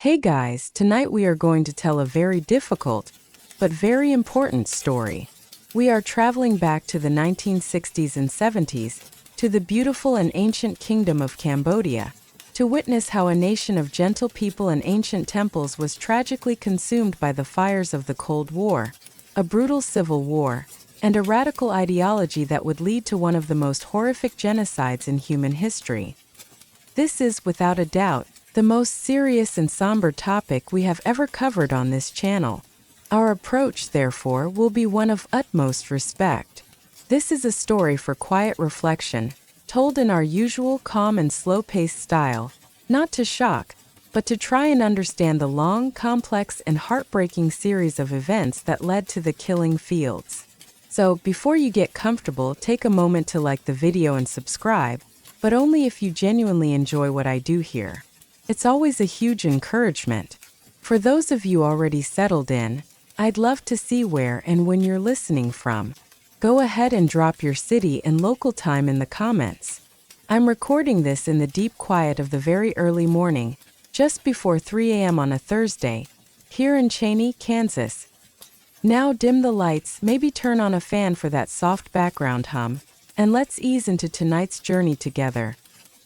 Hey guys, tonight we are going to tell a very difficult, but very important story. We are traveling back to the 1960s and 70s, to the beautiful and ancient kingdom of Cambodia, to witness how a nation of gentle people and ancient temples was tragically consumed by the fires of the Cold War, a brutal civil war, and a radical ideology that would lead to one of the most horrific genocides in human history. This is, without a doubt, the most serious and somber topic we have ever covered on this channel. Our approach, therefore, will be one of utmost respect. This is a story for quiet reflection, told in our usual calm and slow-paced style, not to shock, but to try and understand the long, complex, and heartbreaking series of events that led to the killing fields. So, before you get comfortable, take a moment to like the video and subscribe, but only if you genuinely enjoy what I do here. It's always a huge encouragement. For those of you already settled in, I'd love to see where and when you're listening from. Go ahead and drop your city and local time in the comments. I'm recording this in the deep quiet of the very early morning, just before 3 a.m. on a Thursday, here in Cheney, Kansas. Now dim the lights, maybe turn on a fan for that soft background hum, and let's ease into tonight's journey together.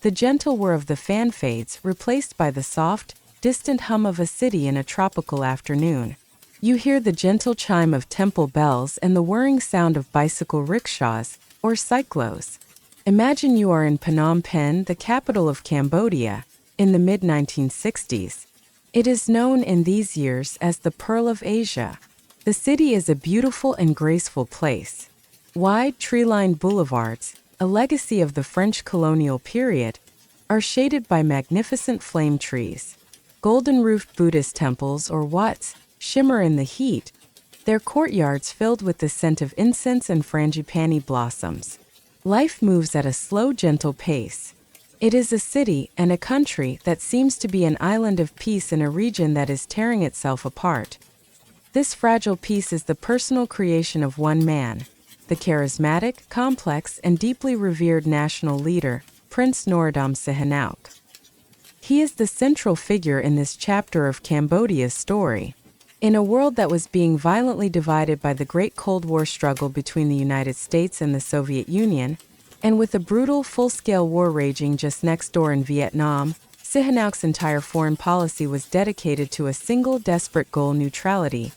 The gentle whir of the fan fades, replaced by the soft, distant hum of a city in a tropical afternoon. You hear the gentle chime of temple bells and the whirring sound of bicycle rickshaws, or cyclos. Imagine you are in Phnom Penh, the capital of Cambodia, in the mid-1960s. It is known in these years as the Pearl of Asia. The city is a beautiful and graceful place. Wide, tree-lined boulevards, a legacy of the French colonial period, are shaded by magnificent flame trees. Golden-roofed Buddhist temples, or wats, shimmer in the heat, their courtyards filled with the scent of incense and frangipani blossoms. Life moves at a slow, gentle pace. It is a city and a country that seems to be an island of peace in a region that is tearing itself apart. This fragile peace is the personal creation of one man, the charismatic, complex, and deeply revered national leader, Prince Norodom Sihanouk. He is the central figure in this chapter of Cambodia's story. In a world that was being violently divided by the Great Cold War struggle between the United States and the Soviet Union, and with a brutal, full-scale war raging just next door in Vietnam, Sihanouk's entire foreign policy was dedicated to a single desperate goal: neutrality.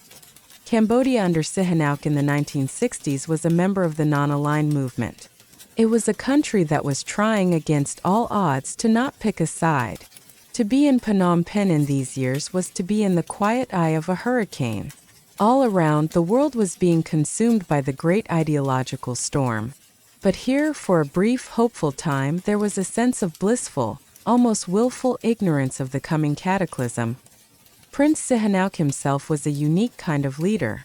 Cambodia under Sihanouk in the 1960s was a member of the non-aligned movement. It was a country that was trying against all odds to not pick a side. To be in Phnom Penh in these years was to be in the quiet eye of a hurricane. All around, the world was being consumed by the great ideological storm. But here, for a brief, hopeful time, there was a sense of blissful, almost willful ignorance of the coming cataclysm. Prince Sihanouk himself was a unique kind of leader.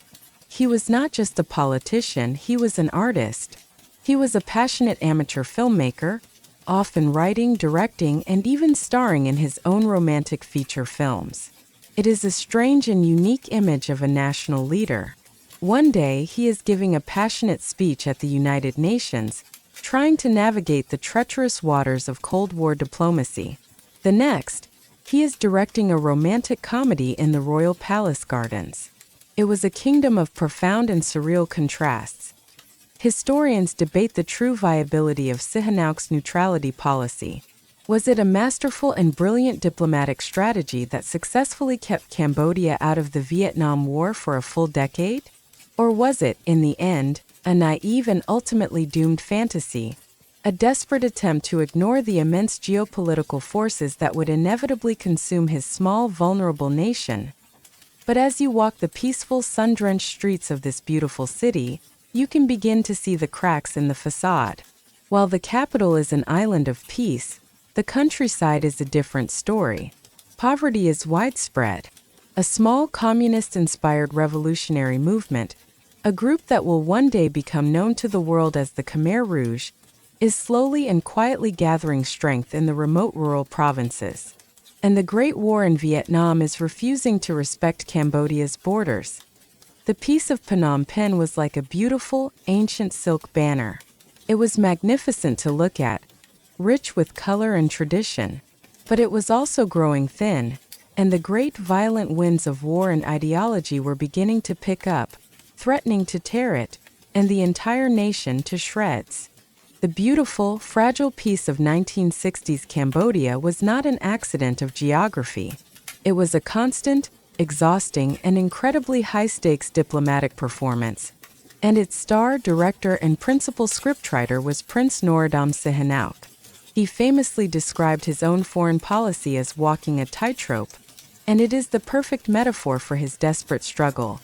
He was not just a politician, he was an artist. He was a passionate amateur filmmaker, often writing, directing, and even starring in his own romantic feature films. It is a strange and unique image of a national leader. One day, he is giving a passionate speech at the United Nations, trying to navigate the treacherous waters of Cold War diplomacy. The next, he is directing a romantic comedy in the Royal Palace Gardens. It was a kingdom of profound and surreal contrasts. Historians debate the true viability of Sihanouk's neutrality policy. Was it a masterful and brilliant diplomatic strategy that successfully kept Cambodia out of the Vietnam War for a full decade? Or was it, in the end, a naive and ultimately doomed fantasy? A desperate attempt to ignore the immense geopolitical forces that would inevitably consume his small, vulnerable nation. But as you walk the peaceful, sun-drenched streets of this beautiful city, you can begin to see the cracks in the facade. While the capital is an island of peace, the countryside is a different story. Poverty is widespread. A small, communist-inspired revolutionary movement, a group that will one day become known to the world as the Khmer Rouge, is slowly and quietly gathering strength in the remote rural provinces. And the Great War in Vietnam is refusing to respect Cambodia's borders. The peace of Phnom Penh was like a beautiful, ancient silk banner. It was magnificent to look at, rich with color and tradition. But it was also growing thin. and the great violent winds of war and ideology were beginning to pick up, threatening to tear it, and the entire nation to shreds. The beautiful, fragile peace of 1960s Cambodia was not an accident of geography. It was a constant, exhausting, and incredibly high-stakes diplomatic performance, and its star, director, and principal scriptwriter was Prince Norodom Sihanouk. He famously described his own foreign policy as walking a tightrope, and it is the perfect metaphor for his desperate struggle.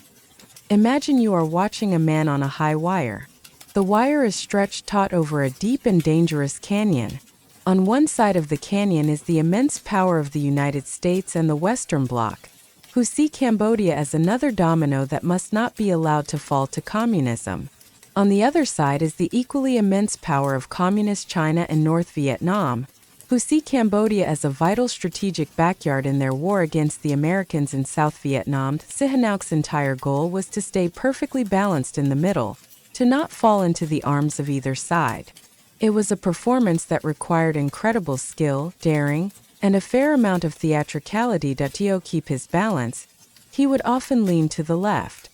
Imagine you are watching a man on a high wire. The wire is stretched taut over a deep and dangerous canyon. On one side of the canyon is the immense power of the United States and the Western Bloc, who see Cambodia as another domino that must not be allowed to fall to communism. On the other side is the equally immense power of Communist China and North Vietnam, who see Cambodia as a vital strategic backyard in their war against the Americans in South Vietnam. Sihanouk's entire goal was to stay perfectly balanced in the middle, to not fall into the arms of either side. It was a performance that required incredible skill, daring, and a fair amount of theatricality to keep his balance. He would often lean to the left.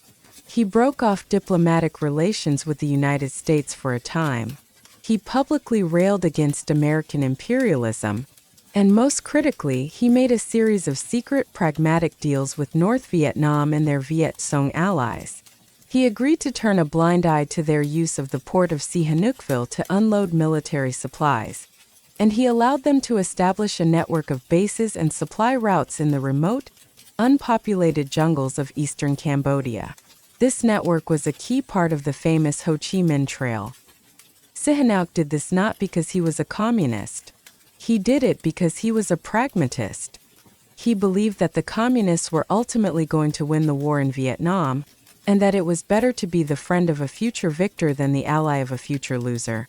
He broke off diplomatic relations with the United States for a time. He publicly railed against American imperialism, and most critically, he made a series of secret pragmatic deals with North Vietnam and their Viet Cong allies. He agreed to turn a blind eye to their use of the port of Sihanoukville to unload military supplies, and he allowed them to establish a network of bases and supply routes in the remote, unpopulated jungles of eastern Cambodia. This network was a key part of the famous Ho Chi Minh Trail. Sihanouk did this not because he was a communist. He did it because he was a pragmatist. He believed that the communists were ultimately going to win the war in Vietnam, and that it was better to be the friend of a future victor than the ally of a future loser.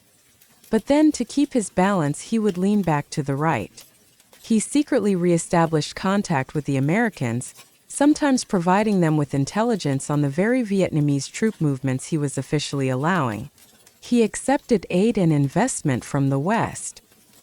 But then, to keep his balance, he would lean back to the right. He secretly re-established contact with the Americans, sometimes providing them with intelligence on the very Vietnamese troop movements he was officially allowing. He accepted aid and investment from the West.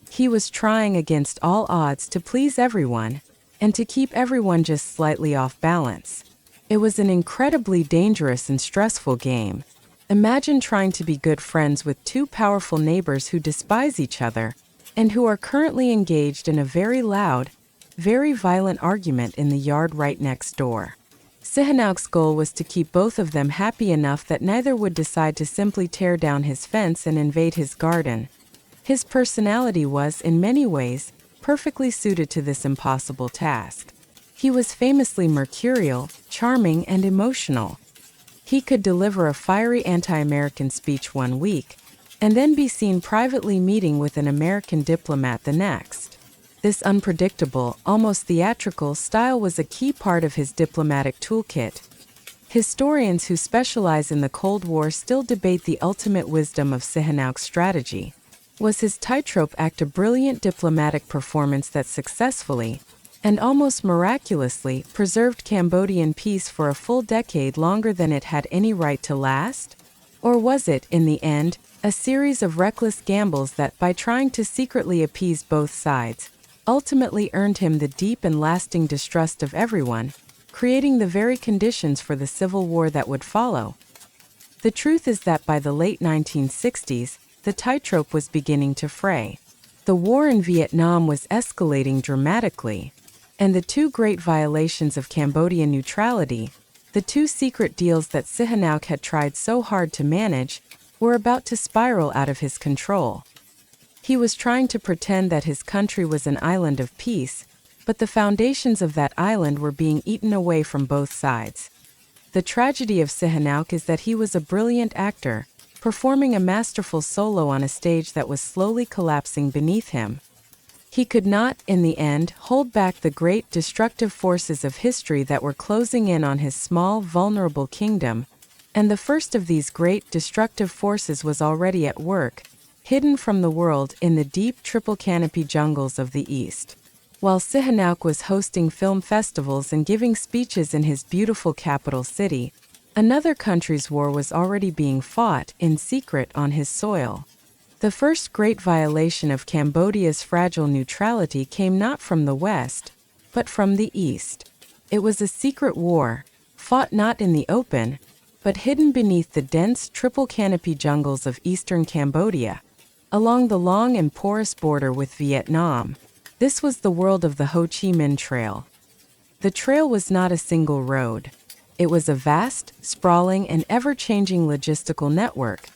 He was trying against all odds to please everyone, and to keep everyone just slightly off balance. It was an incredibly dangerous and stressful game. Imagine trying to be good friends with two powerful neighbors who despise each other, and who are currently engaged in a very loud, very violent argument in the yard right next door. Sihanouk's goal was to keep both of them happy enough that neither would decide to simply tear down his fence and invade his garden. His personality was, in many ways, perfectly suited to this impossible task. He was famously mercurial, charming, and emotional. He could deliver a fiery anti-American speech one week, and then be seen privately meeting with an American diplomat the next. This unpredictable, almost theatrical style was a key part of his diplomatic toolkit. Historians who specialize in the Cold War still debate the ultimate wisdom of Sihanouk's strategy. Was his tightrope act a brilliant diplomatic performance that successfully, and almost miraculously, preserved Cambodian peace for a full decade longer than it had any right to last? Or was it, in the end, a series of reckless gambles that, by trying to secretly appease both sides, ultimately earned him the deep and lasting distrust of everyone, creating the very conditions for the civil war that would follow? The truth is that by the late 1960s, the tightrope was beginning to fray. The war in Vietnam was escalating dramatically, and the two great violations of Cambodian neutrality, the two secret deals that Sihanouk had tried so hard to manage, were about to spiral out of his control. He was trying to pretend that his country was an island of peace, but the foundations of that island were being eaten away from both sides. The tragedy of Sihanouk is that he was a brilliant actor, performing a masterful solo on a stage that was slowly collapsing beneath him. He could not, in the end, hold back the great destructive forces of history that were closing in on his small, vulnerable kingdom, and the first of these great destructive forces was already at work, hidden from the world in the deep triple canopy jungles of the East. While Sihanouk was hosting film festivals and giving speeches in his beautiful capital city, another country's war was already being fought in secret on his soil. The first great violation of Cambodia's fragile neutrality came not from the West, but from the east. It was a secret war, fought not in the open, but hidden beneath the dense triple canopy jungles of eastern Cambodia, along the long and porous border with Vietnam. This was the world of the Ho Chi Minh Trail. The trail was not a single road. It was a vast, sprawling, and ever-changing logistical network,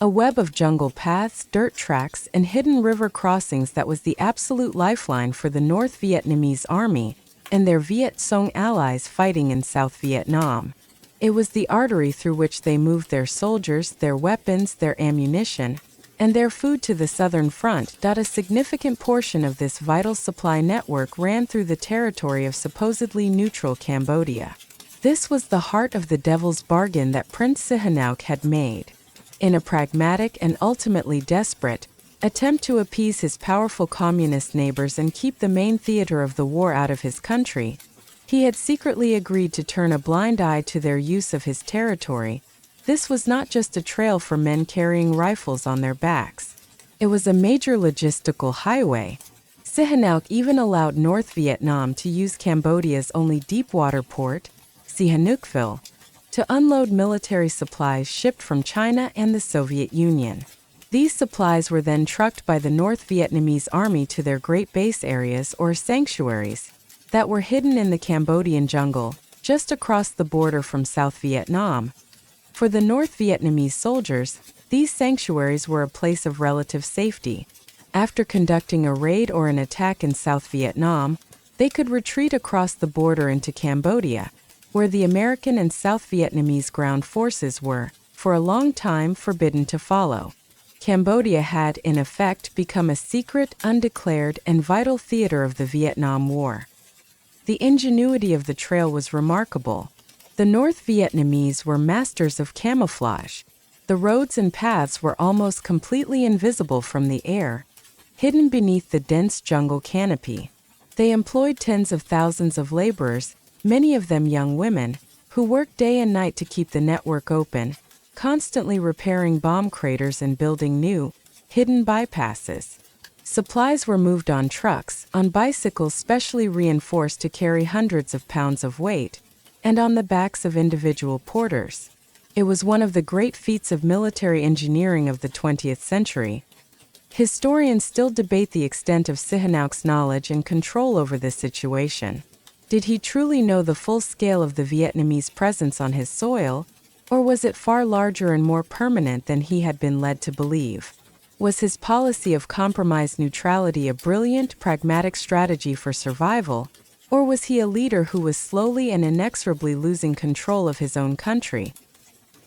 a web of jungle paths, dirt tracks, and hidden river crossings that was the absolute lifeline for the North Vietnamese Army and their Viet Cong allies fighting in South Vietnam. It was the artery through which they moved their soldiers, their weapons, their ammunition, and their food to the southern front. A significant portion of this vital supply network ran through the territory of supposedly neutral Cambodia. This was the heart of the devil's bargain that Prince Sihanouk had made. In a pragmatic and ultimately desperate attempt to appease his powerful communist neighbors and keep the main theater of the war out of his country, he had secretly agreed to turn a blind eye to their use of his territory. This was not just a trail for men carrying rifles on their backs. It was a major logistical highway. Sihanouk even allowed North Vietnam to use Cambodia's only deep-water port, Sihanoukville, to unload military supplies shipped from China and the Soviet Union. These supplies were then trucked by the North Vietnamese Army to their Great Base areas or sanctuaries that were hidden in the Cambodian jungle, just across the border from South Vietnam. For the North Vietnamese soldiers, these sanctuaries were a place of relative safety. After conducting a raid or an attack in South Vietnam, they could retreat across the border into Cambodia, where the American and South Vietnamese ground forces were, for a long time, forbidden to follow. Cambodia had, in effect, become a secret, undeclared, and vital theater of the Vietnam War. The ingenuity of the trail was remarkable. The North Vietnamese were masters of camouflage. The roads and paths were almost completely invisible from the air, hidden beneath the dense jungle canopy. They employed tens of thousands of laborers, many of them young women, who worked day and night to keep the network open, constantly repairing bomb craters and building new, hidden bypasses. Supplies were moved on trucks, on bicycles specially reinforced to carry hundreds of pounds of weight, and on the backs of individual porters. It was one of the great feats of military engineering of the 20th century. Historians still debate the extent of Sihanouk's knowledge and control over this situation. Did he truly know the full scale of the Vietnamese presence on his soil, or was it far larger and more permanent than he had been led to believe? Was his policy of compromised neutrality a brilliant, pragmatic strategy for survival, or was he a leader who was slowly and inexorably losing control of his own country?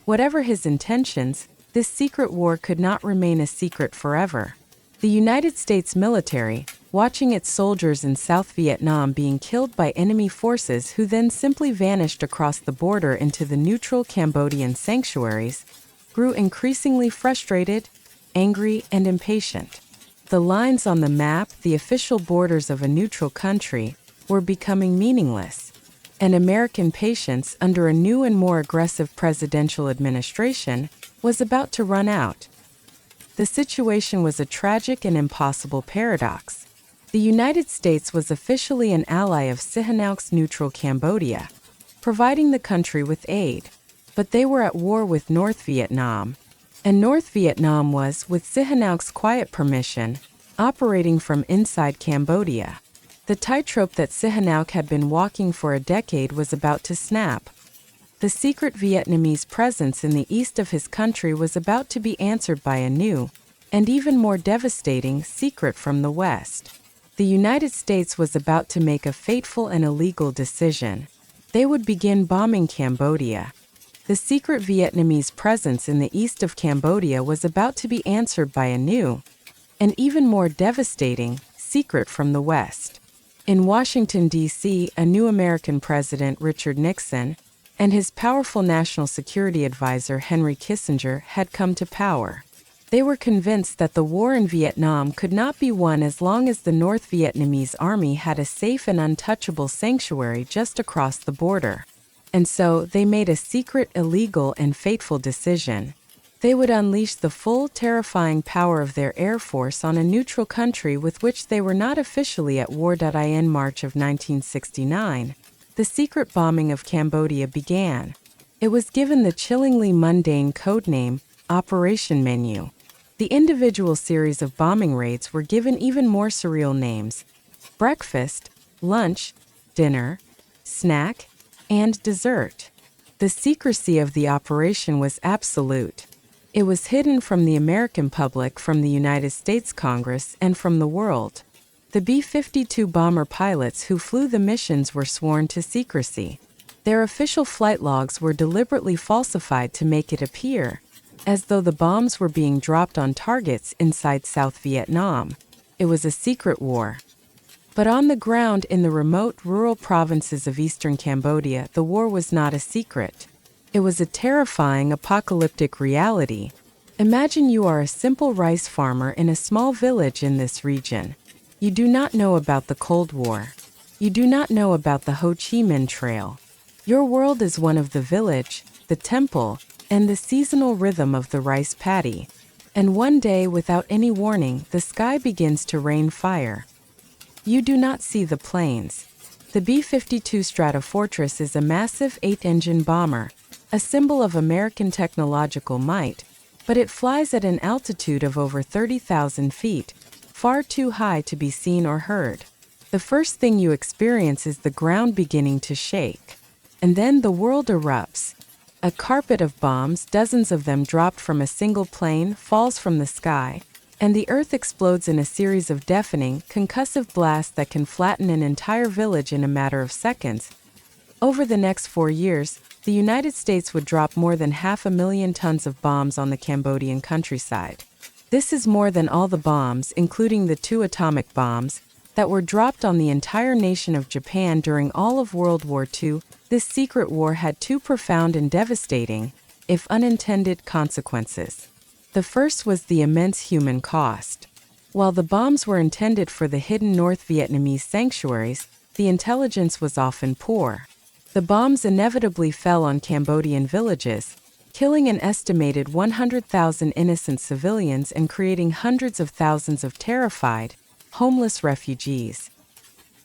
Whatever his intentions, this secret war could not remain a secret forever. The United States military, watching its soldiers in South Vietnam being killed by enemy forces who then simply vanished across the border into the neutral Cambodian sanctuaries, grew increasingly frustrated, angry, and impatient. The lines on the map, the official borders of a neutral country, were becoming meaningless, and American patience under a new and more aggressive presidential administration was about to run out. The situation was a tragic and impossible paradox. The United States was officially an ally of Sihanouk's neutral Cambodia, providing the country with aid, but they were at war with North Vietnam, and North Vietnam was, with Sihanouk's quiet permission, operating from inside Cambodia. The tightrope that Sihanouk had been walking for a decade was about to snap. The secret Vietnamese presence in the east of his country was about to be answered by a new, and even more devastating, secret from the west. The United States was about to make a fateful and illegal decision. They would begin bombing Cambodia. The secret Vietnamese presence in the east of Cambodia was about to be answered by a new, and even more devastating, secret from the west. In Washington, D.C., a new American president, Richard Nixon, and his powerful national security advisor, Henry Kissinger, had come to power. They were convinced that the war in Vietnam could not be won as long as the North Vietnamese army had a safe and untouchable sanctuary just across the border. And so, they made a secret, illegal, and fateful decision. They would unleash the full, terrifying power of their air force on a neutral country with which they were not officially at war. In March of 1969, the secret bombing of Cambodia began. It was given the chillingly mundane codename, Operation Menu. The individual series of bombing raids were given even more surreal names: breakfast, lunch, dinner, snack, and dessert. The secrecy of the operation was absolute. It was hidden from the American public, from the United States Congress, and from the world. The B-52 bomber pilots who flew the missions were sworn to secrecy. Their official flight logs were deliberately falsified to make it appear as though the bombs were being dropped on targets inside South Vietnam. It was a secret war. But on the ground in the remote rural provinces of eastern Cambodia, the war was not a secret. It was a terrifying, apocalyptic reality. Imagine you are a simple rice farmer in a small village in this region. You do not know about the Cold War. You do not know about the Ho Chi Minh Trail. Your world is one of the village, the temple, and the seasonal rhythm of the rice paddy. And one day, without any warning, the sky begins to rain fire. You do not see the planes. The B-52 Stratofortress is a massive 8-engine bomber, a symbol of American technological might, but it flies at an altitude of over 30,000 feet, far too high to be seen or heard. The first thing you experience is the ground beginning to shake. And then the world erupts. A carpet of bombs, dozens of them dropped from a single plane, falls from the sky, and the earth explodes in a series of deafening, concussive blasts that can flatten an entire village in a matter of seconds. Over the next 4 years, the United States would drop more than 500,000 tons of bombs on the Cambodian countryside. This is more than all the bombs, including the 2 atomic bombs, that were dropped on the entire nation of Japan during all of World War II. This secret war had 2 profound and devastating, if unintended, consequences. The first was the immense human cost. While the bombs were intended for the hidden North Vietnamese sanctuaries, the intelligence was often poor. The bombs inevitably fell on Cambodian villages, killing an estimated 100,000 innocent civilians and creating hundreds of thousands of terrified, homeless refugees.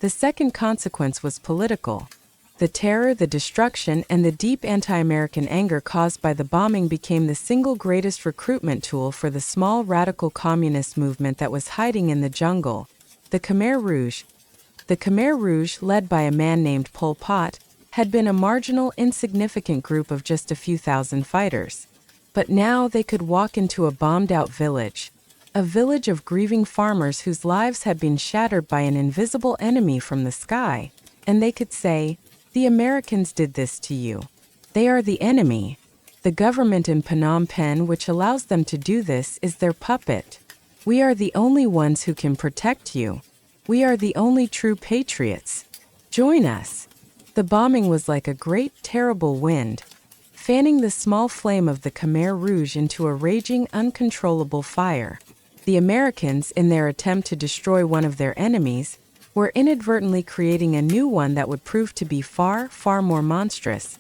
The second consequence was political. The terror, the destruction, and the deep anti-American anger caused by the bombing became the single greatest recruitment tool for the small radical communist movement that was hiding in the jungle, the Khmer Rouge. The Khmer Rouge, led by a man named Pol Pot, had been a marginal, insignificant group of just a few thousand fighters. But now they could walk into a bombed-out village, a village of grieving farmers whose lives had been shattered by an invisible enemy from the sky, and they could say, "The Americans did this to you. They are the enemy. The government in Phnom Penh, which allows them to do this, is their puppet. We are the only ones who can protect you. We are the only true patriots. Join us." The bombing was like a great, terrible wind, fanning the small flame of the Khmer Rouge into a raging, uncontrollable fire. The Americans, in their attempt to destroy one of their enemies, were inadvertently creating a new one that would prove to be far, far more monstrous.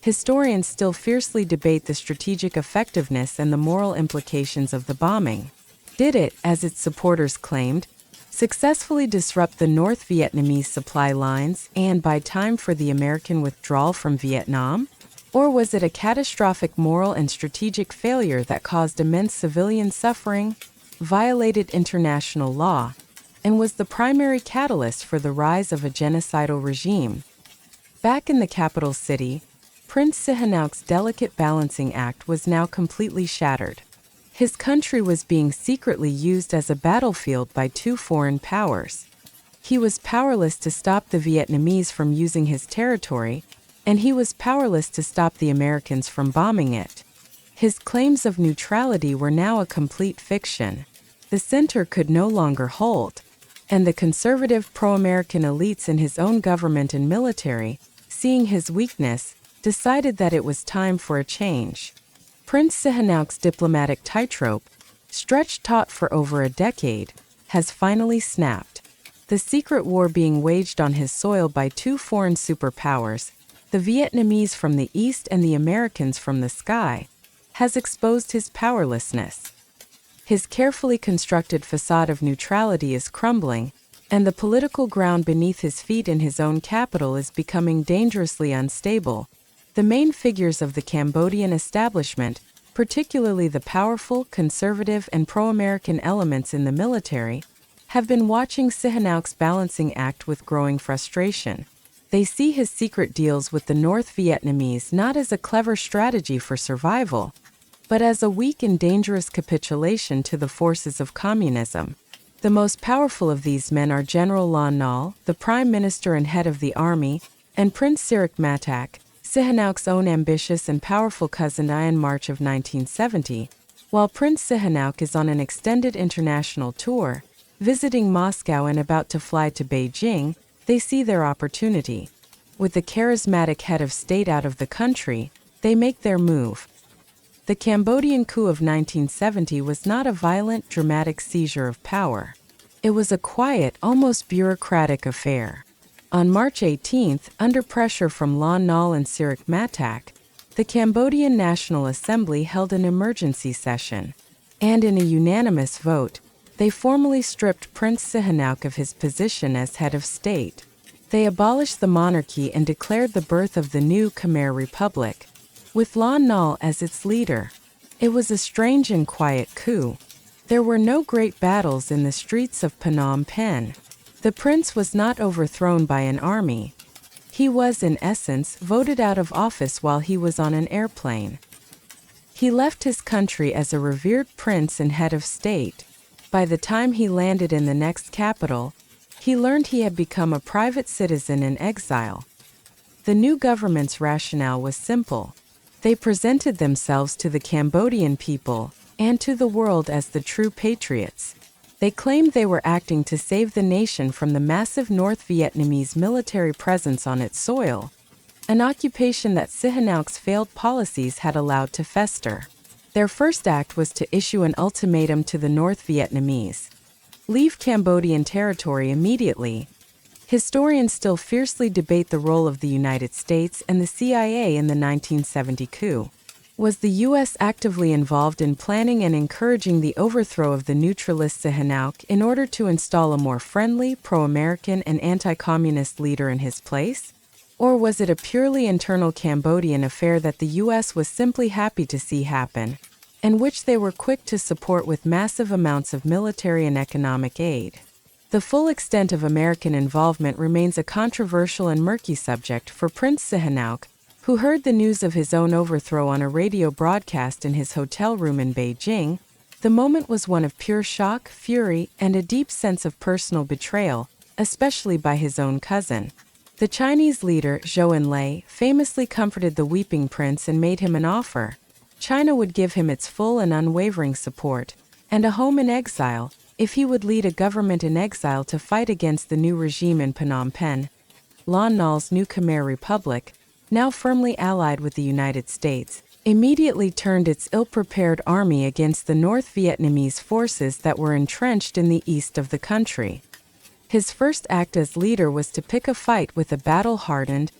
Historians still fiercely debate the strategic effectiveness and the moral implications of the bombing. Did it, as its supporters claimed, successfully disrupt the North Vietnamese supply lines and buy time for the American withdrawal from Vietnam? Or was it a catastrophic moral and strategic failure that caused immense civilian suffering, violated international law, and was the primary catalyst for the rise of a genocidal regime? Back in the capital city, Prince Sihanouk's delicate balancing act was now completely shattered. His country was being secretly used as a battlefield by 2 foreign powers. He was powerless to stop the Vietnamese from using his territory, and he was powerless to stop the Americans from bombing it. His claims of neutrality were now a complete fiction. The center could no longer hold, and the conservative pro-American elites in his own government and military, seeing his weakness, decided that it was time for a change. Prince Sihanouk's diplomatic tightrope, stretched taut for over a decade, has finally snapped. The secret war being waged on his soil by 2 foreign superpowers, the Vietnamese from the east and the Americans from the sky, has exposed his powerlessness. His carefully constructed facade of neutrality is crumbling, and the political ground beneath his feet in his own capital is becoming dangerously unstable. The main figures of the Cambodian establishment, particularly the powerful, conservative, and pro-American elements in the military, have been watching Sihanouk's balancing act with growing frustration. They see his secret deals with the North Vietnamese not as a clever strategy for survival, but as a weak and dangerous capitulation to the forces of communism. The most powerful of these men are General Lon Nol, the Prime Minister and head of the army, and Prince Sirikh Matak, Sihanouk's own ambitious and powerful cousin. In March of 1970, while Prince Sihanouk is on an extended international tour, visiting Moscow and about to fly to Beijing, they see their opportunity. With the charismatic head of state out of the country, they make their move. The Cambodian coup of 1970 was not a violent, dramatic seizure of power. It was a quiet, almost bureaucratic affair. On March 18, under pressure from Lon Nol and Sirikh Matak, the Cambodian National Assembly held an emergency session, and in a unanimous vote, they formally stripped Prince Sihanouk of his position as head of state. They abolished the monarchy and declared the birth of the new Khmer Republic, with Lon Nol as its leader. It was a strange and quiet coup. There were no great battles in the streets of Phnom Penh. The prince was not overthrown by an army. He was, in essence, voted out of office while he was on an airplane. He left his country as a revered prince and head of state. By the time he landed in the next capital, he learned he had become a private citizen in exile. The new government's rationale was simple. They presented themselves to the Cambodian people and to the world as the true patriots. They claimed they were acting to save the nation from the massive North Vietnamese military presence on its soil, an occupation that Sihanouk's failed policies had allowed to fester. Their first act was to issue an ultimatum to the North Vietnamese: leave Cambodian territory immediately. Historians still fiercely debate the role of the United States and the CIA in the 1970 coup. Was the U.S. actively involved in planning and encouraging the overthrow of the neutralist Sihanouk in order to install a more friendly, pro-American, and anti-communist leader in his place? Or was it a purely internal Cambodian affair that the U.S. was simply happy to see happen, and which they were quick to support with massive amounts of military and economic aid? The full extent of American involvement remains a controversial and murky subject for Prince Sihanouk, who heard the news of his own overthrow on a radio broadcast in his hotel room in Beijing. The moment was one of pure shock, fury, and a deep sense of personal betrayal, especially by his own cousin. The Chinese leader, Zhou Enlai, famously comforted the weeping prince and made him an offer. China would give him its full and unwavering support, and a home in exile, if he would lead a government in exile to fight against the new regime in Phnom Penh. Lon Nol's new Khmer Republic, now firmly allied with the United States, immediately turned its ill-prepared army against the North Vietnamese forces that were entrenched in the east of the country. His first act as leader was to pick a fight with a battle-hardened,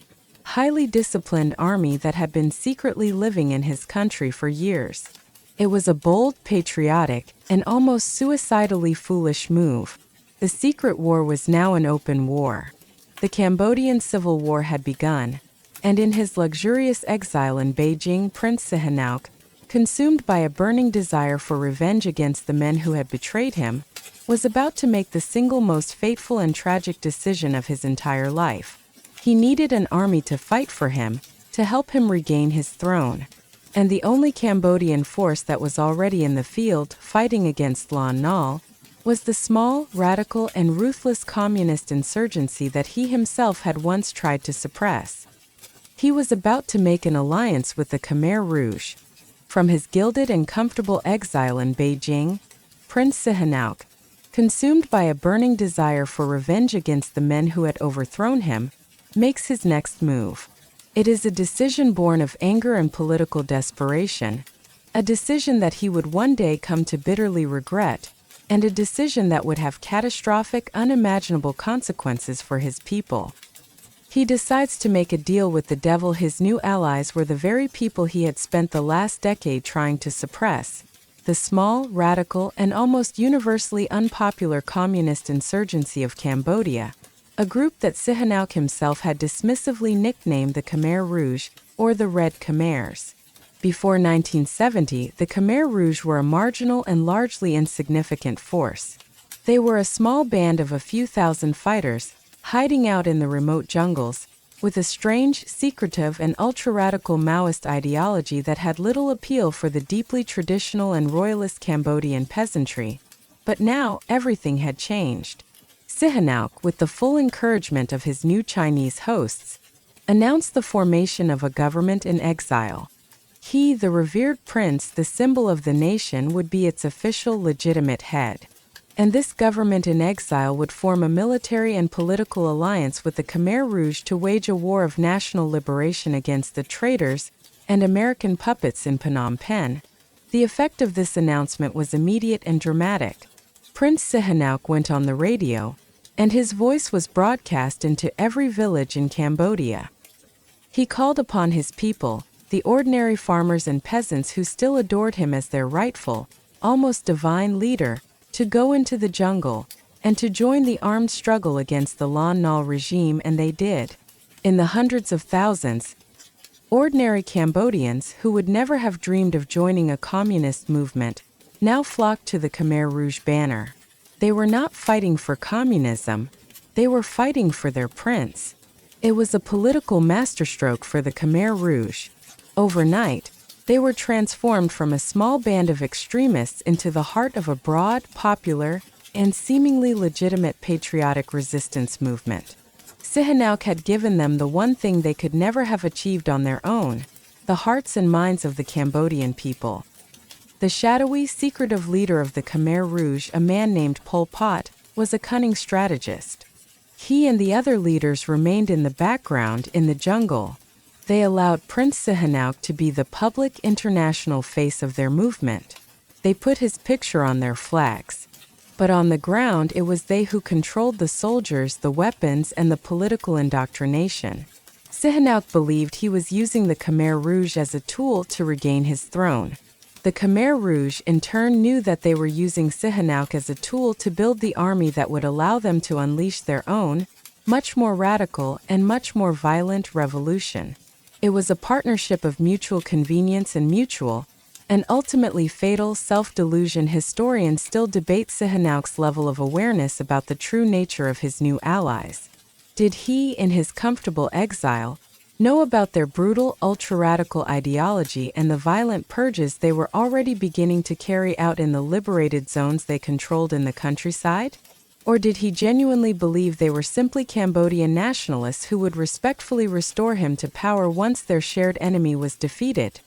highly disciplined army that had been secretly living in his country for years. It was a bold, patriotic, and almost suicidally foolish move. The secret war was now an open war. The Cambodian Civil War had begun, and in his luxurious exile in Beijing, Prince Sihanouk, consumed by a burning desire for revenge against the men who had betrayed him, was about to make the single most fateful and tragic decision of his entire life. He needed an army to fight for him, to help him regain his throne. And the only Cambodian force that was already in the field, fighting against Lon Nol, was the small, radical, and ruthless communist insurgency that he himself had once tried to suppress. He was about to make an alliance with the Khmer Rouge. From his gilded and comfortable exile in Beijing, Prince Sihanouk, consumed by a burning desire for revenge against the men who had overthrown him, makes his next move. It is a decision born of anger and political desperation, a decision that he would one day come to bitterly regret, and a decision that would have catastrophic, unimaginable consequences for his people. He decides to make a deal with the devil. His new allies were the very people he had spent the last decade trying to suppress: the small, radical, and almost universally unpopular communist insurgency of Cambodia, a group that Sihanouk himself had dismissively nicknamed the Khmer Rouge, or the Red Khmers. Before 1970, the Khmer Rouge were a marginal and largely insignificant force. They were a small band of a few thousand fighters, hiding out in the remote jungles, with a strange, secretive, and ultra-radical Maoist ideology that had little appeal for the deeply traditional and royalist Cambodian peasantry. But now, everything had changed. Sihanouk, with the full encouragement of his new Chinese hosts, announced the formation of a government in exile. He, the revered prince, the symbol of the nation, would be its official, legitimate head. And this government in exile would form a military and political alliance with the Khmer Rouge to wage a war of national liberation against the traitors and American puppets in Phnom Penh. The effect of this announcement was immediate and dramatic. Prince Sihanouk went on the radio, and his voice was broadcast into every village in Cambodia. He called upon his people, the ordinary farmers and peasants who still adored him as their rightful, almost divine leader, to go into the jungle and to join the armed struggle against the Lon Nol regime, and they did. In the hundreds of thousands, ordinary Cambodians who would never have dreamed of joining a communist movement now flocked to the Khmer Rouge banner. They were not fighting for communism, they were fighting for their prince. It was a political masterstroke for the Khmer Rouge. Overnight, they were transformed from a small band of extremists into the heart of a broad, popular, and seemingly legitimate patriotic resistance movement. Sihanouk had given them the one thing they could never have achieved on their own: the hearts and minds of the Cambodian people. The shadowy, secretive leader of the Khmer Rouge, a man named Pol Pot, was a cunning strategist. He and the other leaders remained in the background in the jungle. They allowed Prince Sihanouk to be the public international face of their movement. They put his picture on their flags. But on the ground, it was they who controlled the soldiers, the weapons, and the political indoctrination. Sihanouk believed he was using the Khmer Rouge as a tool to regain his throne. The Khmer Rouge, in turn, knew that they were using Sihanouk as a tool to build the army that would allow them to unleash their own, much more radical and much more violent revolution. It was a partnership of mutual convenience and mutual, and ultimately fatal, self-delusion. Historians still debate Sihanouk's level of awareness about the true nature of his new allies. Did he, in his comfortable exile, know about their brutal, ultra-radical ideology and the violent purges they were already beginning to carry out in the liberated zones they controlled in the countryside? Or did he genuinely believe they were simply Cambodian nationalists who would respectfully restore him to power once their shared enemy was defeated?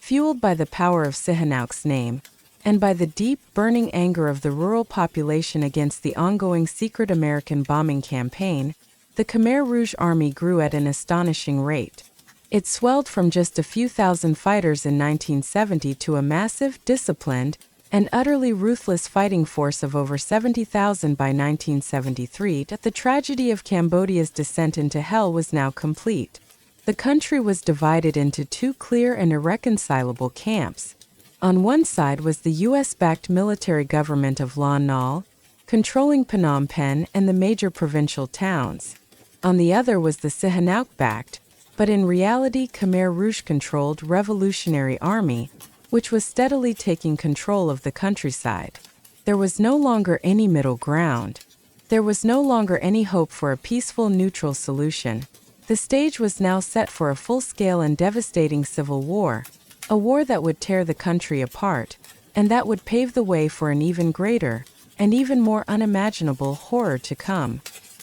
Fueled by the power of Sihanouk's name, and by the deep, burning anger of the rural population against the ongoing secret American bombing campaign, the Khmer Rouge army grew at an astonishing rate. It swelled from just a few thousand fighters in 1970 to a massive, disciplined, and utterly ruthless fighting force of over 70,000 by 1973. The tragedy of Cambodia's descent into hell was now complete. The country was divided into two clear and irreconcilable camps. On one side was the US-backed military government of Lon Nol, controlling Phnom Penh and the major provincial towns. On the other was the Sihanouk-backed, but in reality Khmer Rouge-controlled Revolutionary Army, which was steadily taking control of the countryside. There was no longer any middle ground. There was no longer any hope for a peaceful, neutral solution. The stage was now set for a full-scale and devastating civil war, a war that would tear the country apart, and that would pave the way for an even greater, and even more unimaginable horror to come.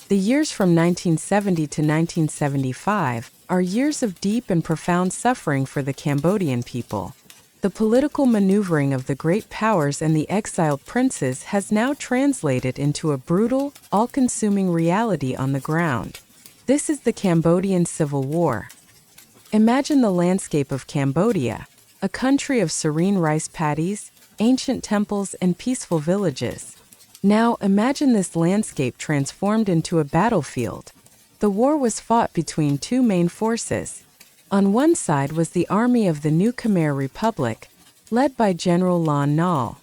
The years from 1970 to 1975 are years of deep and profound suffering for the Cambodian people. The political maneuvering of the great powers and the exiled princes has now translated into a brutal, all-consuming reality on the ground. This is the Cambodian Civil War. Imagine the landscape of Cambodia, a country of serene rice paddies, ancient temples, and peaceful villages. Now imagine this landscape transformed into a battlefield. The war was fought between two main forces. On one side was the army of the new Khmer Republic, led by General Lon Nol.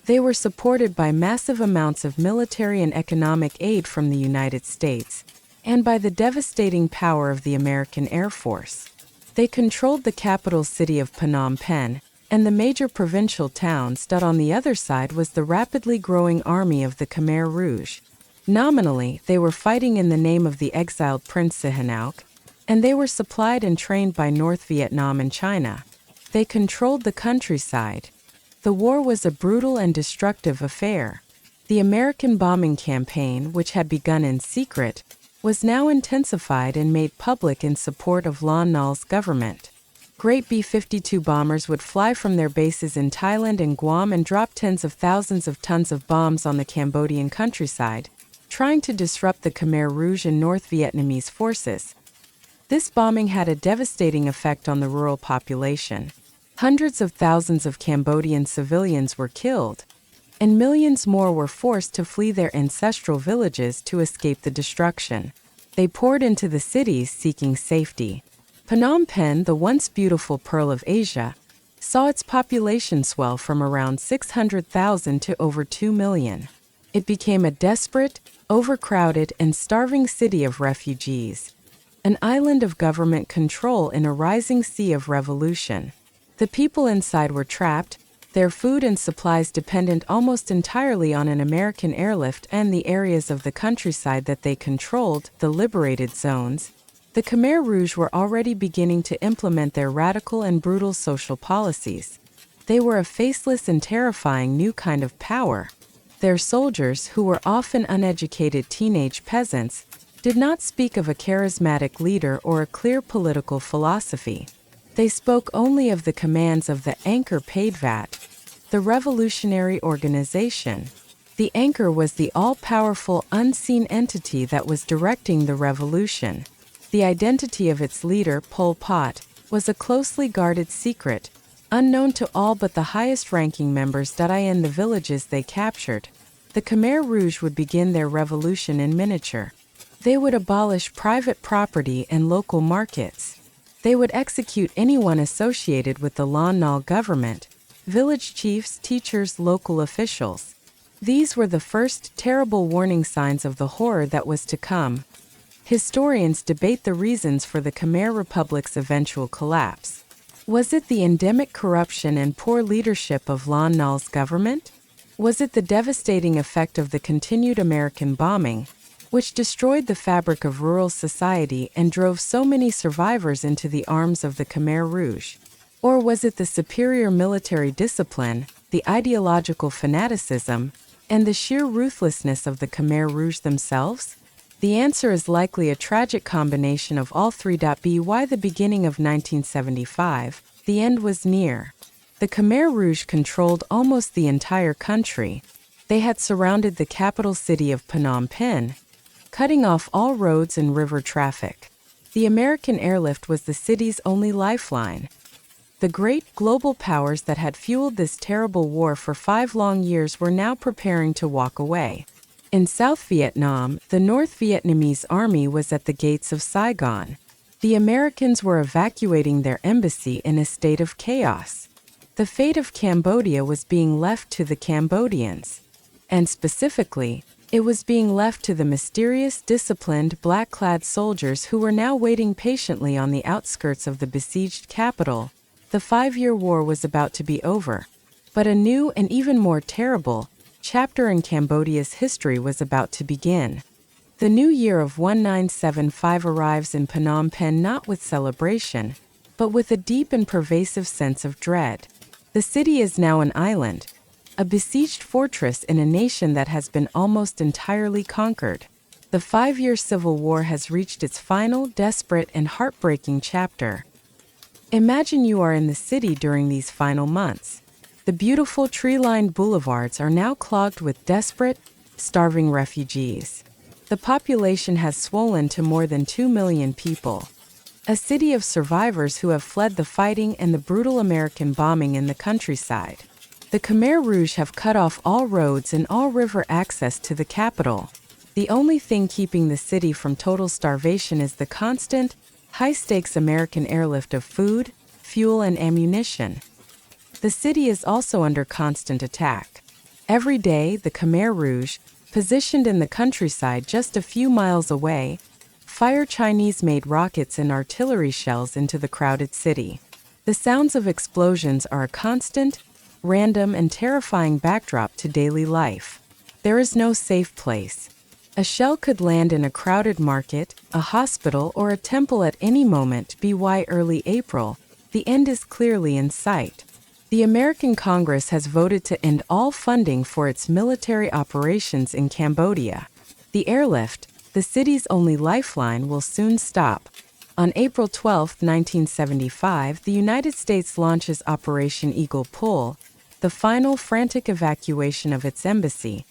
They were supported by massive amounts of military and economic aid from the United States, and by the devastating power of the American Air Force. They controlled the capital city of Phnom Penh, and the major provincial towns. On the other side was the rapidly growing army of the Khmer Rouge. Nominally, they were fighting in the name of the exiled Prince Sihanouk, and they were supplied and trained by North Vietnam and China. They controlled the countryside. The war was a brutal and destructive affair. The American bombing campaign, which had begun in secret, was now intensified and made public in support of Lon Nol's government. Great B-52 bombers would fly from their bases in Thailand and Guam and drop tens of thousands of tons of bombs on the Cambodian countryside, trying to disrupt the Khmer Rouge and North Vietnamese forces. This bombing had a devastating effect on the rural population. Hundreds of thousands of Cambodian civilians were killed, and millions more were forced to flee their ancestral villages to escape the destruction. They poured into the cities seeking safety. Phnom Penh, the once beautiful pearl of Asia, saw its population swell from around 600,000 to over 2 million. It became a desperate, overcrowded, and starving city of refugees, an island of government control in a rising sea of revolution. The people inside were trapped, their food and supplies dependent almost entirely on an American airlift and the areas of the countryside that they controlled, the liberated zones. The Khmer Rouge were already beginning to implement their radical and brutal social policies. They were a faceless and terrifying new kind of power. Their soldiers, who were often uneducated teenage peasants, did not speak of a charismatic leader or a clear political philosophy. They spoke only of the commands of the Angkor Paedvat, the revolutionary organization. The Angkor was the all-powerful, unseen entity that was directing the revolution. The identity of its leader, Pol Pot, was a closely guarded secret, unknown to all but the highest-ranking members in the villages they captured. The Khmer Rouge would begin their revolution in miniature. They would abolish private property and local markets. They would execute anyone associated with the Lon Nol government, village chiefs, teachers, local officials. These were the first terrible warning signs of the horror that was to come. Historians debate the reasons for the Khmer Republic's eventual collapse. Was it the endemic corruption and poor leadership of Lon Nol's government? Was it the devastating effect of the continued American bombing, which destroyed the fabric of rural society and drove so many survivors into the arms of the Khmer Rouge? Or was it the superior military discipline, the ideological fanaticism, and the sheer ruthlessness of the Khmer Rouge themselves? The answer is likely a tragic combination of all three. By the beginning of 1975, the end was near. The Khmer Rouge controlled almost the entire country. They had surrounded the capital city of Phnom Penh, cutting off all roads and river traffic. The American airlift was the city's only lifeline. The great global powers that had fueled this terrible war for 5 long years were now preparing to walk away. In South Vietnam, the North Vietnamese army was at the gates of Saigon. The Americans were evacuating their embassy in a state of chaos. The fate of Cambodia was being left to the Cambodians. And specifically, it was being left to the mysterious, disciplined, black-clad soldiers who were now waiting patiently on the outskirts of the besieged capital. The 5-year war was about to be over. But a new and even more terrible chapter in Cambodia's history was about to begin. The new year of 1975 arrives in Phnom Penh not with celebration, but with a deep and pervasive sense of dread. The city is now an island, a besieged fortress in a nation that has been almost entirely conquered. The 5-year civil war has reached its final, desperate, and heartbreaking chapter. Imagine you are in the city during these final months. The beautiful tree-lined boulevards are now clogged with desperate, starving refugees. The population has swollen to more than 2 million people. A city of survivors who have fled the fighting and the brutal American bombing in the countryside. The Khmer Rouge have cut off all roads and all river access to the capital. The only thing keeping the city from total starvation is the constant, high-stakes American airlift of food, fuel, and ammunition. The city is also under constant attack. Every day, the Khmer Rouge, positioned in the countryside just a few miles away, fire Chinese-made rockets and artillery shells into the crowded city. The sounds of explosions are a constant, random, and terrifying backdrop to daily life. There is no safe place. A shell could land in a crowded market, a hospital, or a temple at any moment. By early April, the end is clearly in sight. The American Congress has voted to end all funding for its military operations in Cambodia. The airlift, the city's only lifeline, will soon stop. On April 12, 1975, the United States launches Operation Eagle Pull, the final frantic evacuation of its embassy.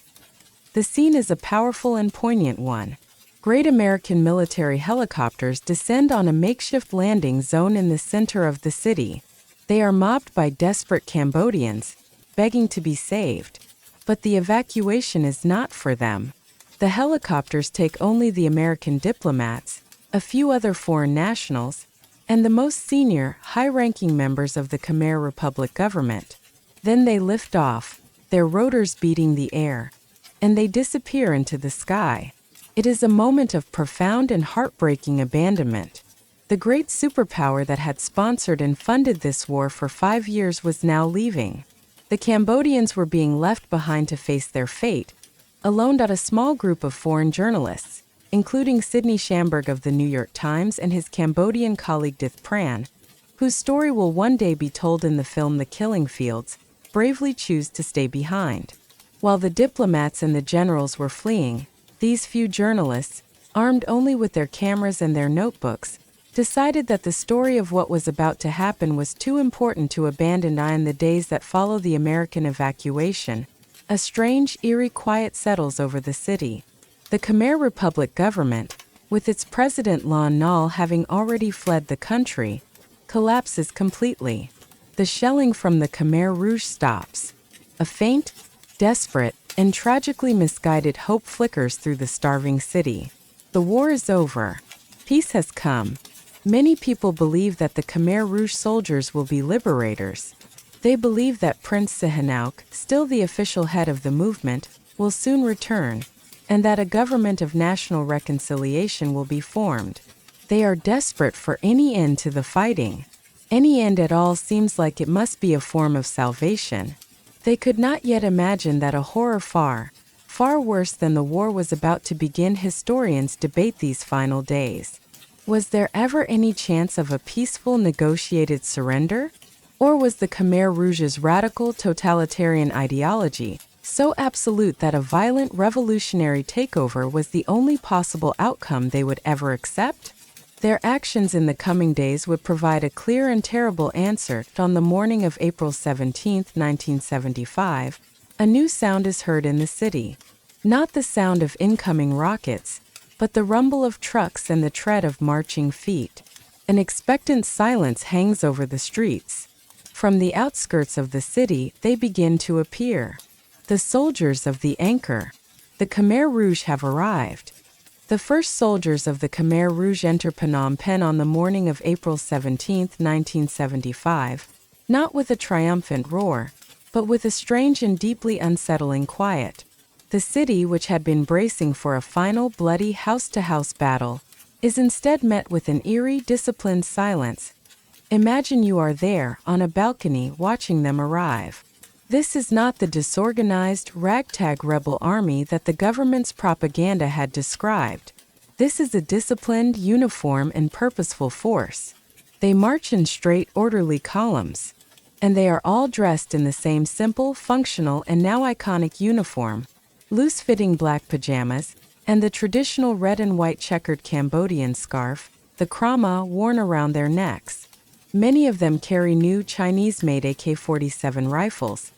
The scene is a powerful and poignant one. Great American military helicopters descend on a makeshift landing zone in the center of the city. They are mobbed by desperate Cambodians, begging to be saved. But the evacuation is not for them. The helicopters take only the American diplomats, a few other foreign nationals, and the most senior, high-ranking members of the Khmer Republic government. Then they lift off, their rotors beating the air, and they disappear into the sky. It is a moment of profound and heartbreaking abandonment. The great superpower that had sponsored and funded this war for 5 years was now leaving. The Cambodians were being left behind to face their fate, alone. A small group of foreign journalists, including Sidney Schamberg of the New York Times and his Cambodian colleague Dith Pran, whose story will one day be told in the film The Killing Fields, bravely choose to stay behind. While the diplomats and the generals were fleeing, these few journalists, armed only with their cameras and their notebooks, decided that the story of what was about to happen was too important to abandon. In the days that follow the American evacuation, a strange, eerie quiet settles over the city. The Khmer Republic government, with its president Lon Nol having already fled the country, collapses completely. The shelling from the Khmer Rouge stops. A faint, desperate, and tragically misguided hope flickers through the starving city. The war is over. Peace has come. Many people believe that the Khmer Rouge soldiers will be liberators. They believe that Prince Sihanouk, still the official head of the movement, will soon return, and that a government of national reconciliation will be formed. They are desperate for any end to the fighting. Any end at all seems like it must be a form of salvation. They could not yet imagine that a horror far, far worse than the war was about to begin. Historians debate these final days. Was there ever any chance of a peaceful negotiated surrender? Or was the Khmer Rouge's radical totalitarian ideology so absolute that a violent revolutionary takeover was the only possible outcome they would ever accept? Their actions in the coming days would provide a clear and terrible answer. On the morning of April 17, 1975, a new sound is heard in the city. Not the sound of incoming rockets, but the rumble of trucks and the tread of marching feet. An expectant silence hangs over the streets. From the outskirts of the city, they begin to appear. The soldiers of the anchor. The Khmer Rouge have arrived. The first soldiers of the Khmer Rouge enter Phnom Penh on the morning of April 17, 1975, not with a triumphant roar, but with a strange and deeply unsettling quiet. The city, which had been bracing for a final bloody house-to-house battle, is instead met with an eerie, disciplined silence. Imagine you are there, on a balcony, watching them arrive. This is not the disorganized, ragtag rebel army that the government's propaganda had described. This is a disciplined, uniform, and purposeful force. They march in straight, orderly columns. And they are all dressed in the same simple, functional, and now iconic uniform, loose-fitting black pajamas, and the traditional red and white checkered Cambodian scarf, the krama, worn around their necks. Many of them carry new Chinese-made AK-47 rifles.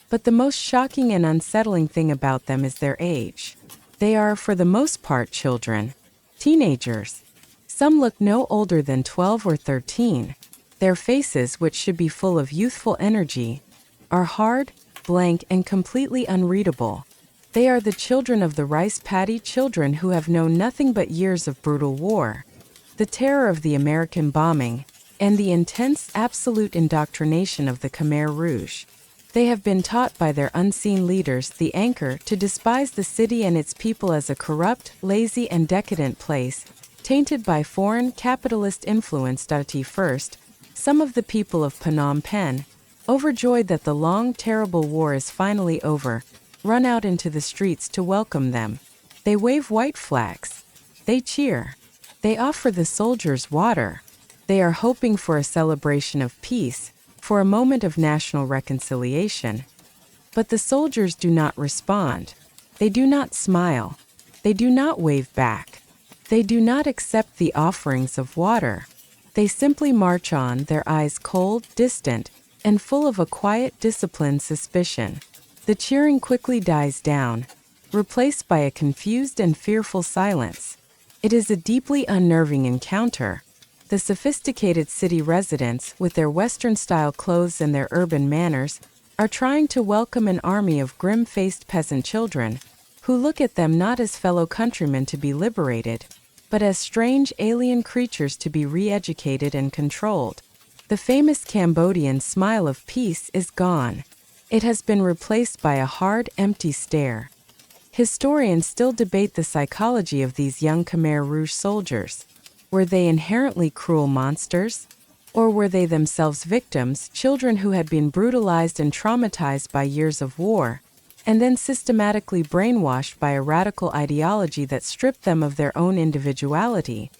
But the most shocking and unsettling thing about them is their age. They are, for the most part, children, teenagers. Some look no older than 12 or 13. Their faces, which should be full of youthful energy, are hard, blank, and completely unreadable. They are the children of the rice paddy children who have known nothing but years of brutal war, the terror of the American bombing, and the intense absolute indoctrination of the Khmer Rouge. They have been taught by their unseen leaders, the Anchor, to despise the city and its people as a corrupt, lazy, and decadent place, tainted by foreign capitalist influence. At first, some of the people of Phnom Penh, overjoyed that the long, terrible war is finally over, run out into the streets to welcome them. They wave white flags. They cheer. They offer the soldiers water. They are hoping for a celebration of peace, for a moment of national reconciliation. But the soldiers do not respond. They do not smile. They do not wave back. They do not accept the offerings of water. They simply march on, their eyes cold, distant, and full of a quiet, disciplined suspicion. The cheering quickly dies down, replaced by a confused and fearful silence. It is a deeply unnerving encounter. The sophisticated city residents, with their Western-style clothes and their urban manners, are trying to welcome an army of grim-faced peasant children, who look at them not as fellow countrymen to be liberated, but as strange alien creatures to be re-educated and controlled. The famous Cambodian smile of peace is gone. It has been replaced by a hard, empty stare. Historians still debate the psychology of these young Khmer Rouge soldiers. Were they inherently cruel monsters? Or were they themselves victims, children who had been brutalized and traumatized by years of war, and then systematically brainwashed by a radical ideology that stripped them of their own individuality?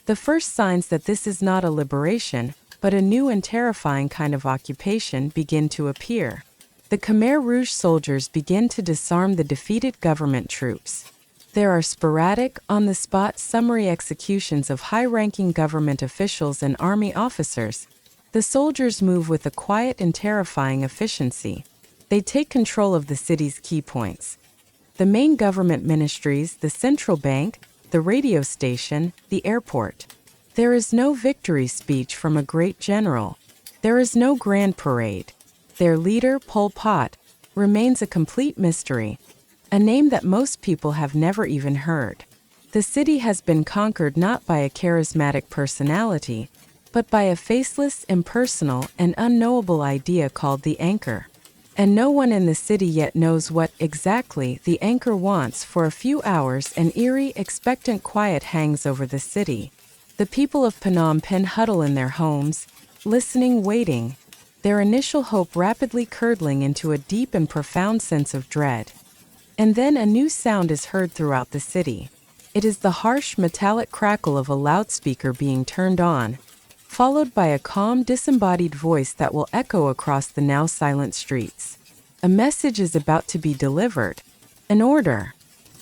The first signs that this is not a liberation, but a new and terrifying kind of occupation, begin to appear. The Khmer Rouge soldiers begin to disarm the defeated government troops. There are sporadic, on-the-spot summary executions of high-ranking government officials and army officers. The soldiers move with a quiet and terrifying efficiency. They take control of the city's key points. The main government ministries, the central bank, the radio station, the airport. There is no victory speech from a great general. There is no grand parade. Their leader, Pol Pot, remains a complete mystery, a name that most people have never even heard. The city has been conquered not by a charismatic personality, but by a faceless, impersonal, and unknowable idea called the Anchor. And no one in the city yet knows what, exactly, the Anchor wants. For a few hours, an eerie, expectant quiet hangs over the city. The people of Phnom Penh huddle in their homes, listening, waiting, their initial hope rapidly curdling into a deep and profound sense of dread. And then a new sound is heard throughout the city. It is the harsh, metallic crackle of a loudspeaker being turned on, followed by a calm, disembodied voice that will echo across the now silent streets. A message is about to be delivered. An order.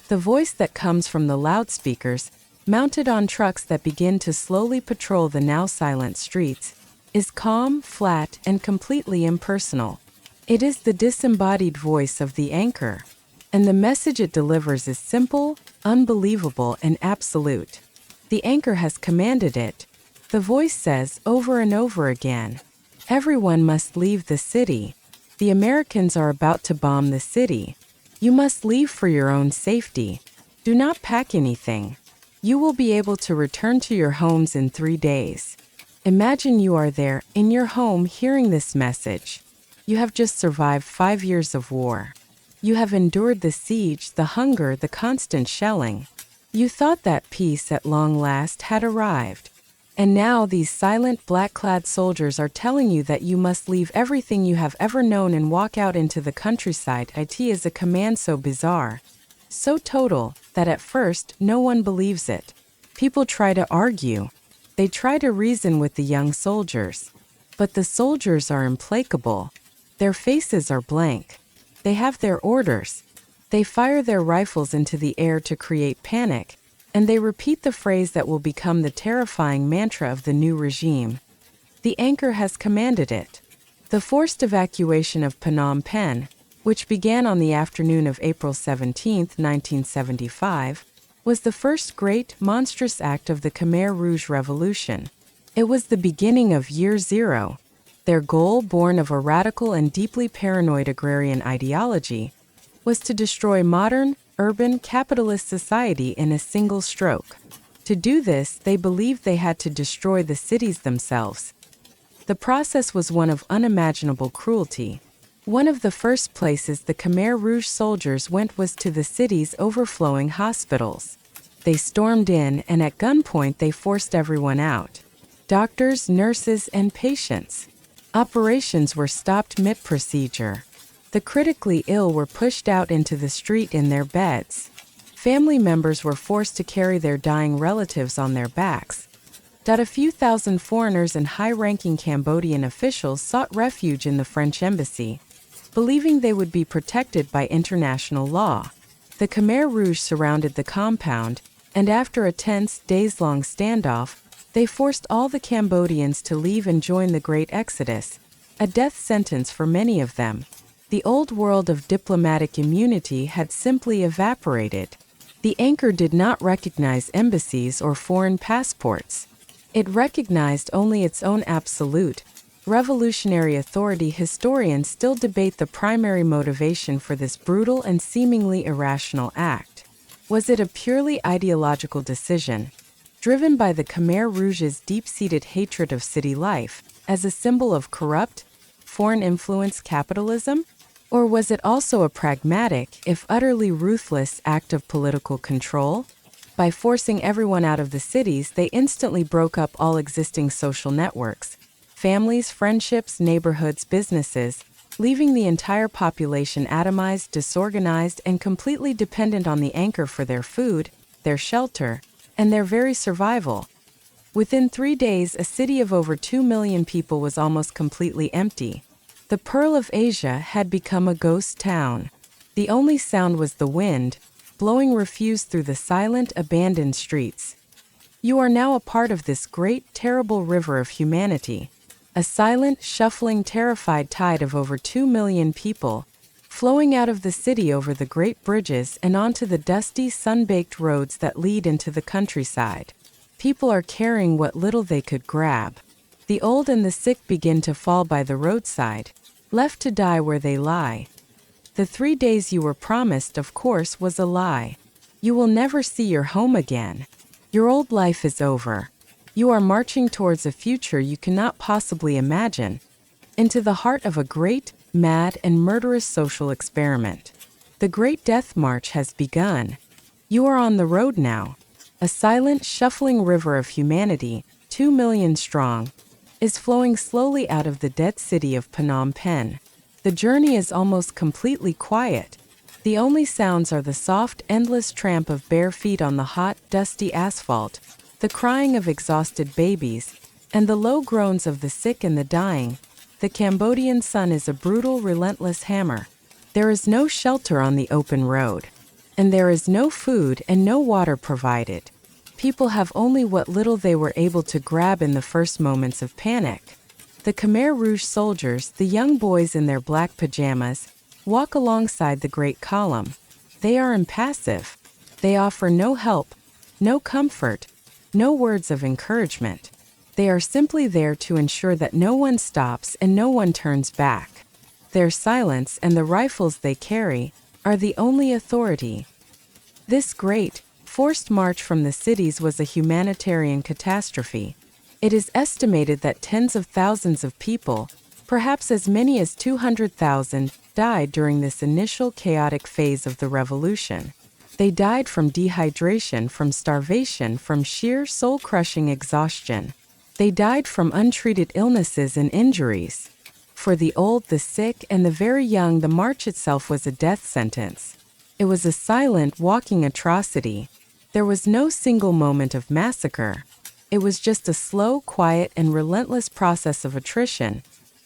The voice that comes from the loudspeakers, mounted on trucks that begin to slowly patrol the now silent streets, is calm, flat, and completely impersonal. It is the disembodied voice of the Anchor. And the message it delivers is simple, unbelievable, and absolute. The Anchor has commanded it. The voice says over and over again, "Everyone must leave the city. The Americans are about to bomb the city. You must leave for your own safety. Do not pack anything. You will be able to return to your homes in 3 days." Imagine you are there, in your home, hearing this message. You have just survived 5 years of war. You have endured the siege, the hunger, the constant shelling. You thought that peace at long last had arrived. And now these silent, black-clad soldiers are telling you that you must leave everything you have ever known and walk out into the countryside. It is a command so bizarre, so total, that at first no one believes it. People try to argue. They try to reason with the young soldiers. But the soldiers are implacable. Their faces are blank. They have their orders. They fire their rifles into the air to create panic, and they repeat the phrase that will become the terrifying mantra of the new regime. The Anchor has commanded it. The forced evacuation of Phnom Penh, which began on the afternoon of April 17, 1975, was the first great, monstrous act of the Khmer Rouge Revolution. It was the beginning of Year Zero. Their goal, born of a radical and deeply paranoid agrarian ideology, was to destroy modern, urban, capitalist society in a single stroke. To do this, they believed they had to destroy the cities themselves. The process was one of unimaginable cruelty. One of the first places the Khmer Rouge soldiers went was to the city's overflowing hospitals. They stormed in, and at gunpoint they forced everyone out. Doctors, nurses, and patients. Operations were stopped mid-procedure. The critically ill were pushed out into the street in their beds. Family members were forced to carry their dying relatives on their backs. A few thousand foreigners and high-ranking Cambodian officials sought refuge in the French embassy, believing they would be protected by international law. The Khmer Rouge surrounded the compound, and after a tense, days-long standoff, they forced all the Cambodians to leave and join the Great Exodus, a death sentence for many of them. The old world of diplomatic immunity had simply evaporated. The anchor did not recognize embassies or foreign passports. It recognized only its own absolute, revolutionary authority. Historians still debate the primary motivation for this brutal and seemingly irrational act. Was it a purely ideological decision, driven by the Khmer Rouge's deep-seated hatred of city life, as a symbol of corrupt, foreign-influenced capitalism? Or was it also a pragmatic, if utterly ruthless, act of political control? By forcing everyone out of the cities, they instantly broke up all existing social networks, families, friendships, neighborhoods, businesses, leaving the entire population atomized, disorganized, and completely dependent on the anchor for their food, their shelter, and their very survival. Within 3 days, a city of over 2 million people was almost completely empty. The Pearl of Asia had become a ghost town. The only sound was the wind, blowing refuse through the silent, abandoned streets. You are now a part of this great, terrible river of humanity. A silent, shuffling, terrified tide of over 2 million people, flowing out of the city over the great bridges and onto the dusty, sun-baked roads that lead into the countryside. People are carrying what little they could grab. The old and the sick begin to fall by the roadside, left to die where they lie. The 3 days you were promised, of course, was a lie. You will never see your home again. Your old life is over. You are marching towards a future you cannot possibly imagine, into the heart of a great, mad, and murderous social experiment. The Great Death March has begun. You are on the road now. A silent, shuffling river of humanity, 2 million strong, is flowing slowly out of the dead city of Phnom Penh. The journey is almost completely quiet. The only sounds are the soft, endless tramp of bare feet on the hot, dusty asphalt, the crying of exhausted babies, and the low groans of the sick and the dying. The Cambodian sun is a brutal, relentless hammer. There is no shelter on the open road, and there is no food and no water provided. People have only what little they were able to grab in the first moments of panic. The Khmer Rouge soldiers, the young boys in their black pajamas, walk alongside the great column. They are impassive. They offer no help, no comfort, no words of encouragement. They are simply there to ensure that no one stops and no one turns back. Their silence and the rifles they carry are the only authority. This great, forced march from the cities was a humanitarian catastrophe. It is estimated that tens of thousands of people, perhaps as many as 200,000, died during this initial chaotic phase of the revolution. They died from dehydration, from starvation, from sheer soul-crushing exhaustion. They died from untreated illnesses and injuries. For the old, the sick, and the very young, the march itself was a death sentence. It was a silent, walking atrocity. There was no single moment of massacre. It was just a slow, quiet, and relentless process of attrition,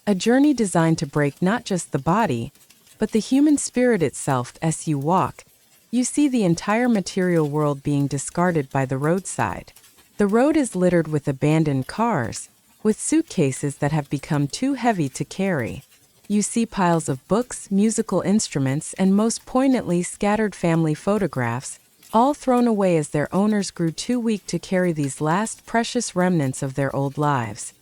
a journey designed to break not just the body, but the human spirit itself. As you walk, you see the entire material world being discarded by the roadside. The road is littered with abandoned cars, with suitcases that have become too heavy to carry. You see piles of books, musical instruments, and most poignantly scattered family photographs, all thrown away as their owners grew too weak to carry these last precious remnants of their old lives.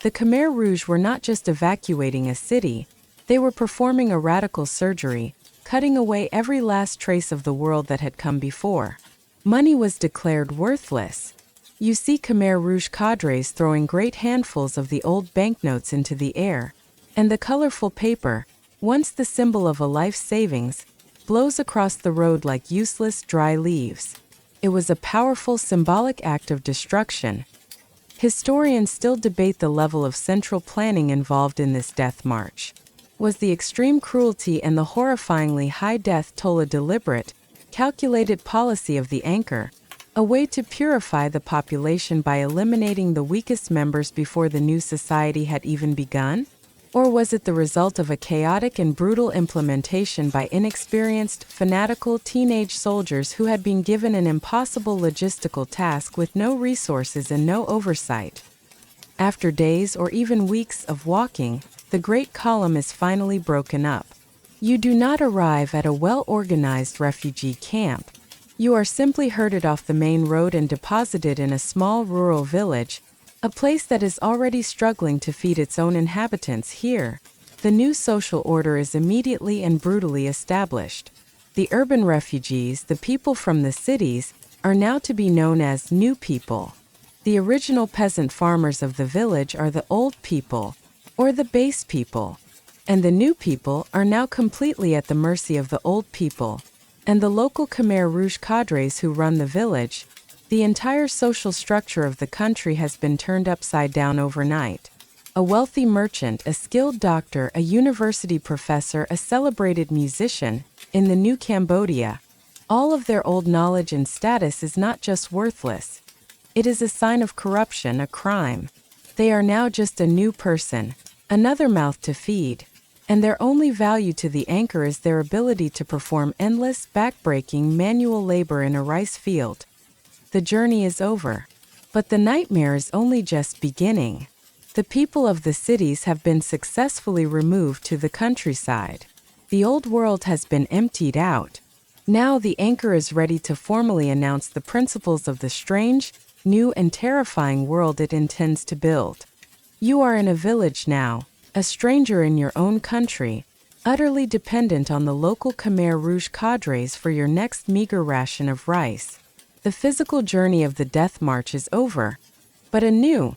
The Khmer Rouge were not just evacuating a city, they were performing a radical surgery, cutting away every last trace of the world that had come before. Money was declared worthless. You see Khmer Rouge cadres throwing great handfuls of the old banknotes into the air, and the colorful paper, once the symbol of a life's savings, blows across the road like useless dry leaves. It was a powerful symbolic act of destruction. Historians still debate the level of central planning involved in this death march. Was the extreme cruelty and the horrifyingly high death toll a deliberate, calculated policy of the anchor, a way to purify the population by eliminating the weakest members before the new society had even begun? Or was it the result of a chaotic and brutal implementation by inexperienced, fanatical teenage soldiers who had been given an impossible logistical task with no resources and no oversight? After days or even weeks of walking, the great column is finally broken up. You do not arrive at a well-organized refugee camp. You are simply herded off the main road and deposited in a small rural village, a place that is already struggling to feed its own inhabitants. Here, the new social order is immediately and brutally established. The urban refugees, the people from the cities, are now to be known as new people. The original peasant farmers of the village are the old people, or the base people, and the new people are now completely at the mercy of the old people and the local Khmer Rouge cadres who run the village. The entire social structure of the country has been turned upside down overnight. A wealthy merchant, a skilled doctor, a university professor, a celebrated musician, in the new Cambodia, all of their old knowledge and status is not just worthless. It is a sign of corruption, a crime. They are now just a new person, another mouth to feed, and their only value to the anchor is their ability to perform endless, back-breaking manual labor in a rice field. The journey is over, but the nightmare is only just beginning. The people of the cities have been successfully removed to the countryside. The old world has been emptied out. Now the anchor is ready to formally announce the principles of the strange, new and terrifying world it intends to build. You are in a village now, a stranger in your own country, utterly dependent on the local Khmer Rouge cadres for your next meager ration of rice. The physical journey of the death march is over, but a new,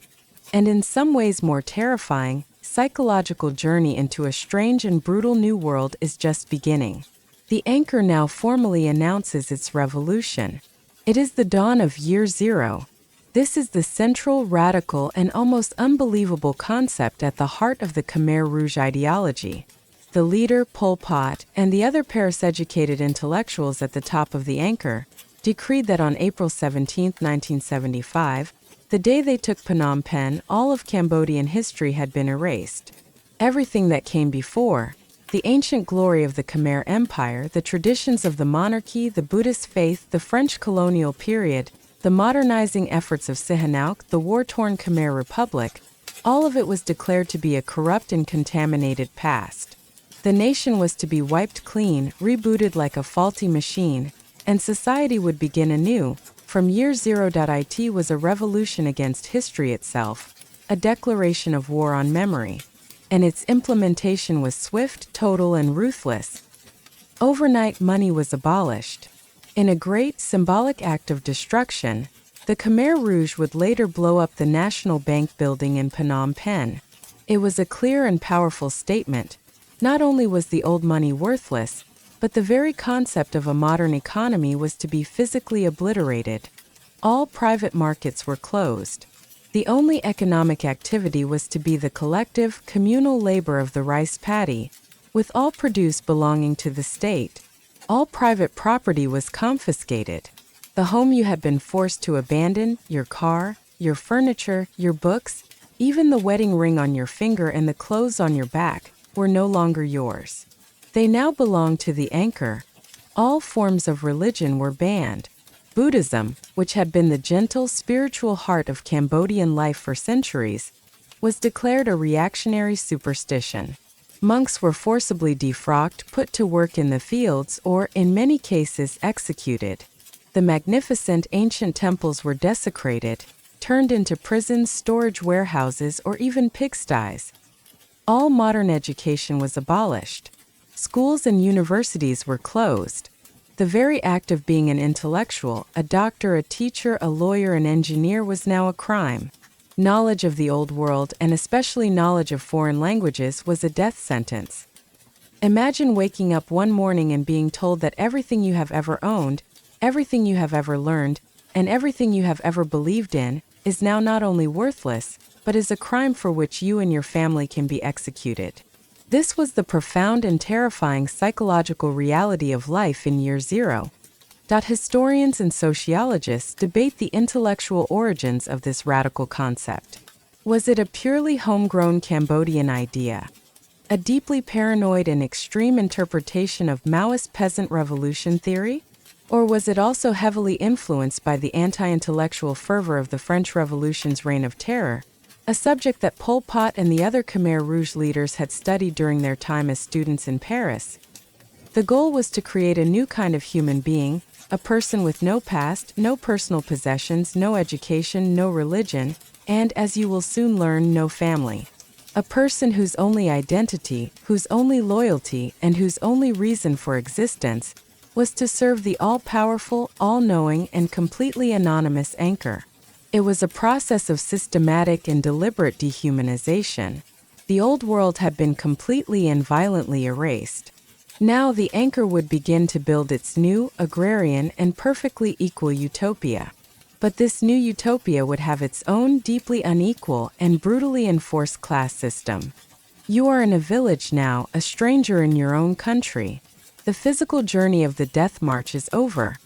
and in some ways more terrifying, psychological journey into a strange and brutal new world is just beginning. The anchor now formally announces its revolution. It is the dawn of Year Zero. This is the central, radical, and almost unbelievable concept at the heart of the Khmer Rouge ideology. The leader, Pol Pot, and the other Paris-educated intellectuals at the top of the anchor decreed that on April 17, 1975, the day they took Phnom Penh, all of Cambodian history had been erased. Everything that came before, the ancient glory of the Khmer Empire, the traditions of the monarchy, the Buddhist faith, the French colonial period, the modernizing efforts of Sihanouk, the war-torn Khmer Republic, all of it was declared to be a corrupt and contaminated past. The nation was to be wiped clean, rebooted like a faulty machine, and society would begin anew. From Year Zero. It was a revolution against history itself, a declaration of war on memory, and its implementation was swift, total, and ruthless. Overnight, money was abolished. In a great, symbolic act of destruction, the Khmer Rouge would later blow up the National Bank building in Phnom Penh. It was a clear and powerful statement. Not only was the old money worthless, but the very concept of a modern economy was to be physically obliterated. All private markets were closed. The only economic activity was to be the collective, communal labor of the rice paddy, with all produce belonging to the state. All private property was confiscated. The home you had been forced to abandon, your car, your furniture, your books, even the wedding ring on your finger and the clothes on your back, were no longer yours. They now belonged to the anchor. All forms of religion were banned. Buddhism, which had been the gentle spiritual heart of Cambodian life for centuries, was declared a reactionary superstition. Monks were forcibly defrocked, put to work in the fields, or, in many cases, executed. The magnificent ancient temples were desecrated, turned into prisons, storage warehouses, or even pigsties. All modern education was abolished. Schools and universities were closed. The very act of being an intellectual, a doctor, a teacher, a lawyer, an engineer, was now a crime. Knowledge of the old world, and especially knowledge of foreign languages, was a death sentence. Imagine waking up one morning and being told that everything you have ever owned, everything you have ever learned, and everything you have ever believed in, is now not only worthless, but is a crime for which you and your family can be executed. This was the profound and terrifying psychological reality of life in year zero. Historians and sociologists debate the intellectual origins of this radical concept. Was it a purely homegrown Cambodian idea? A deeply paranoid and extreme interpretation of Maoist peasant revolution theory? Or was it also heavily influenced by the anti-intellectual fervor of the French Revolution's reign of terror, a subject that Pol Pot and the other Khmer Rouge leaders had studied during their time as students in Paris? The goal was to create a new kind of human being, a person with no past, no personal possessions, no education, no religion, and, as you will soon learn, no family. A person whose only identity, whose only loyalty, and whose only reason for existence was to serve the all-powerful, all-knowing, and completely anonymous anchor. It was a process of systematic and deliberate dehumanization. The old world had been completely and violently erased. Now the anchor would begin to build its new, agrarian, and perfectly equal utopia. But this new utopia would have its own deeply unequal and brutally enforced class system. You are in a village now, a stranger in your own country. The physical journey of the death march is over.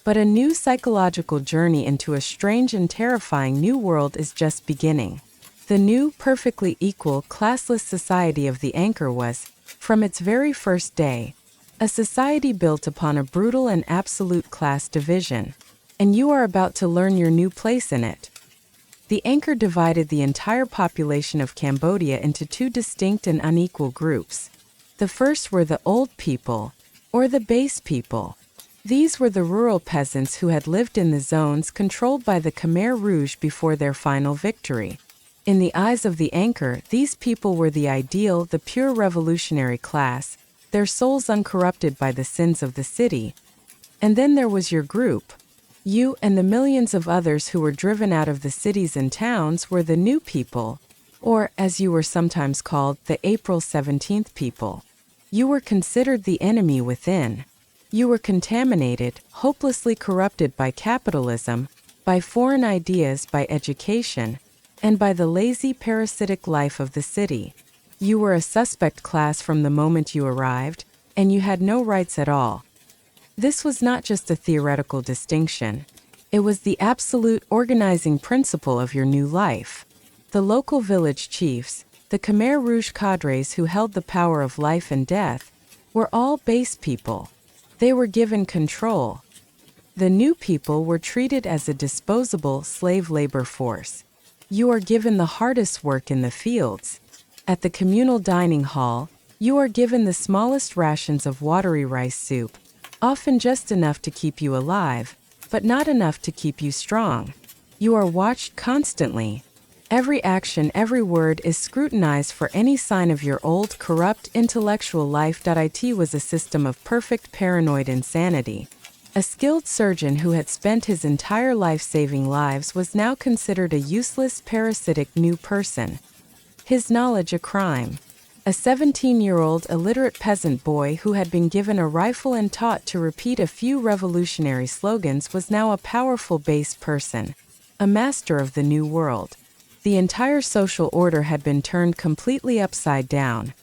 But a new psychological journey into a strange and terrifying new world is just beginning. The new, perfectly equal, classless society of the anchor was, from its very first day, a society built upon a brutal and absolute class division. And you are about to learn your new place in it. The anchor divided the entire population of Cambodia into two distinct and unequal groups. The first were the old people, or the base people. These were the rural peasants who had lived in the zones controlled by the Khmer Rouge before their final victory. In the eyes of the anchor, these people were the ideal, the pure revolutionary class, their souls uncorrupted by the sins of the city. And then there was your group. You and the millions of others who were driven out of the cities and towns were the new people, or, as you were sometimes called, the April 17th people. You were considered the enemy within. You were contaminated, hopelessly corrupted by capitalism, by foreign ideas, by education, and by the lazy, parasitic life of the city. You were a suspect class from the moment you arrived, and you had no rights at all. This was not just a theoretical distinction. It was the absolute organizing principle of your new life. The local village chiefs, the Khmer Rouge cadres who held the power of life and death, were all base people. They were given control. The new people were treated as a disposable slave labor force. You are given the hardest work in the fields. At the communal dining hall, you are given the smallest rations of watery rice soup, often just enough to keep you alive, but not enough to keep you strong. You are watched constantly. Every action, every word is scrutinized for any sign of your old, corrupt, intellectual life. It was a system of perfect paranoid insanity. A skilled surgeon who had spent his entire life saving lives was now considered a useless, parasitic new person. His knowledge a crime. A 17-year-old illiterate peasant boy who had been given a rifle and taught to repeat a few revolutionary slogans was now a powerful base person, a master of the new world. The entire social order had been turned completely upside down.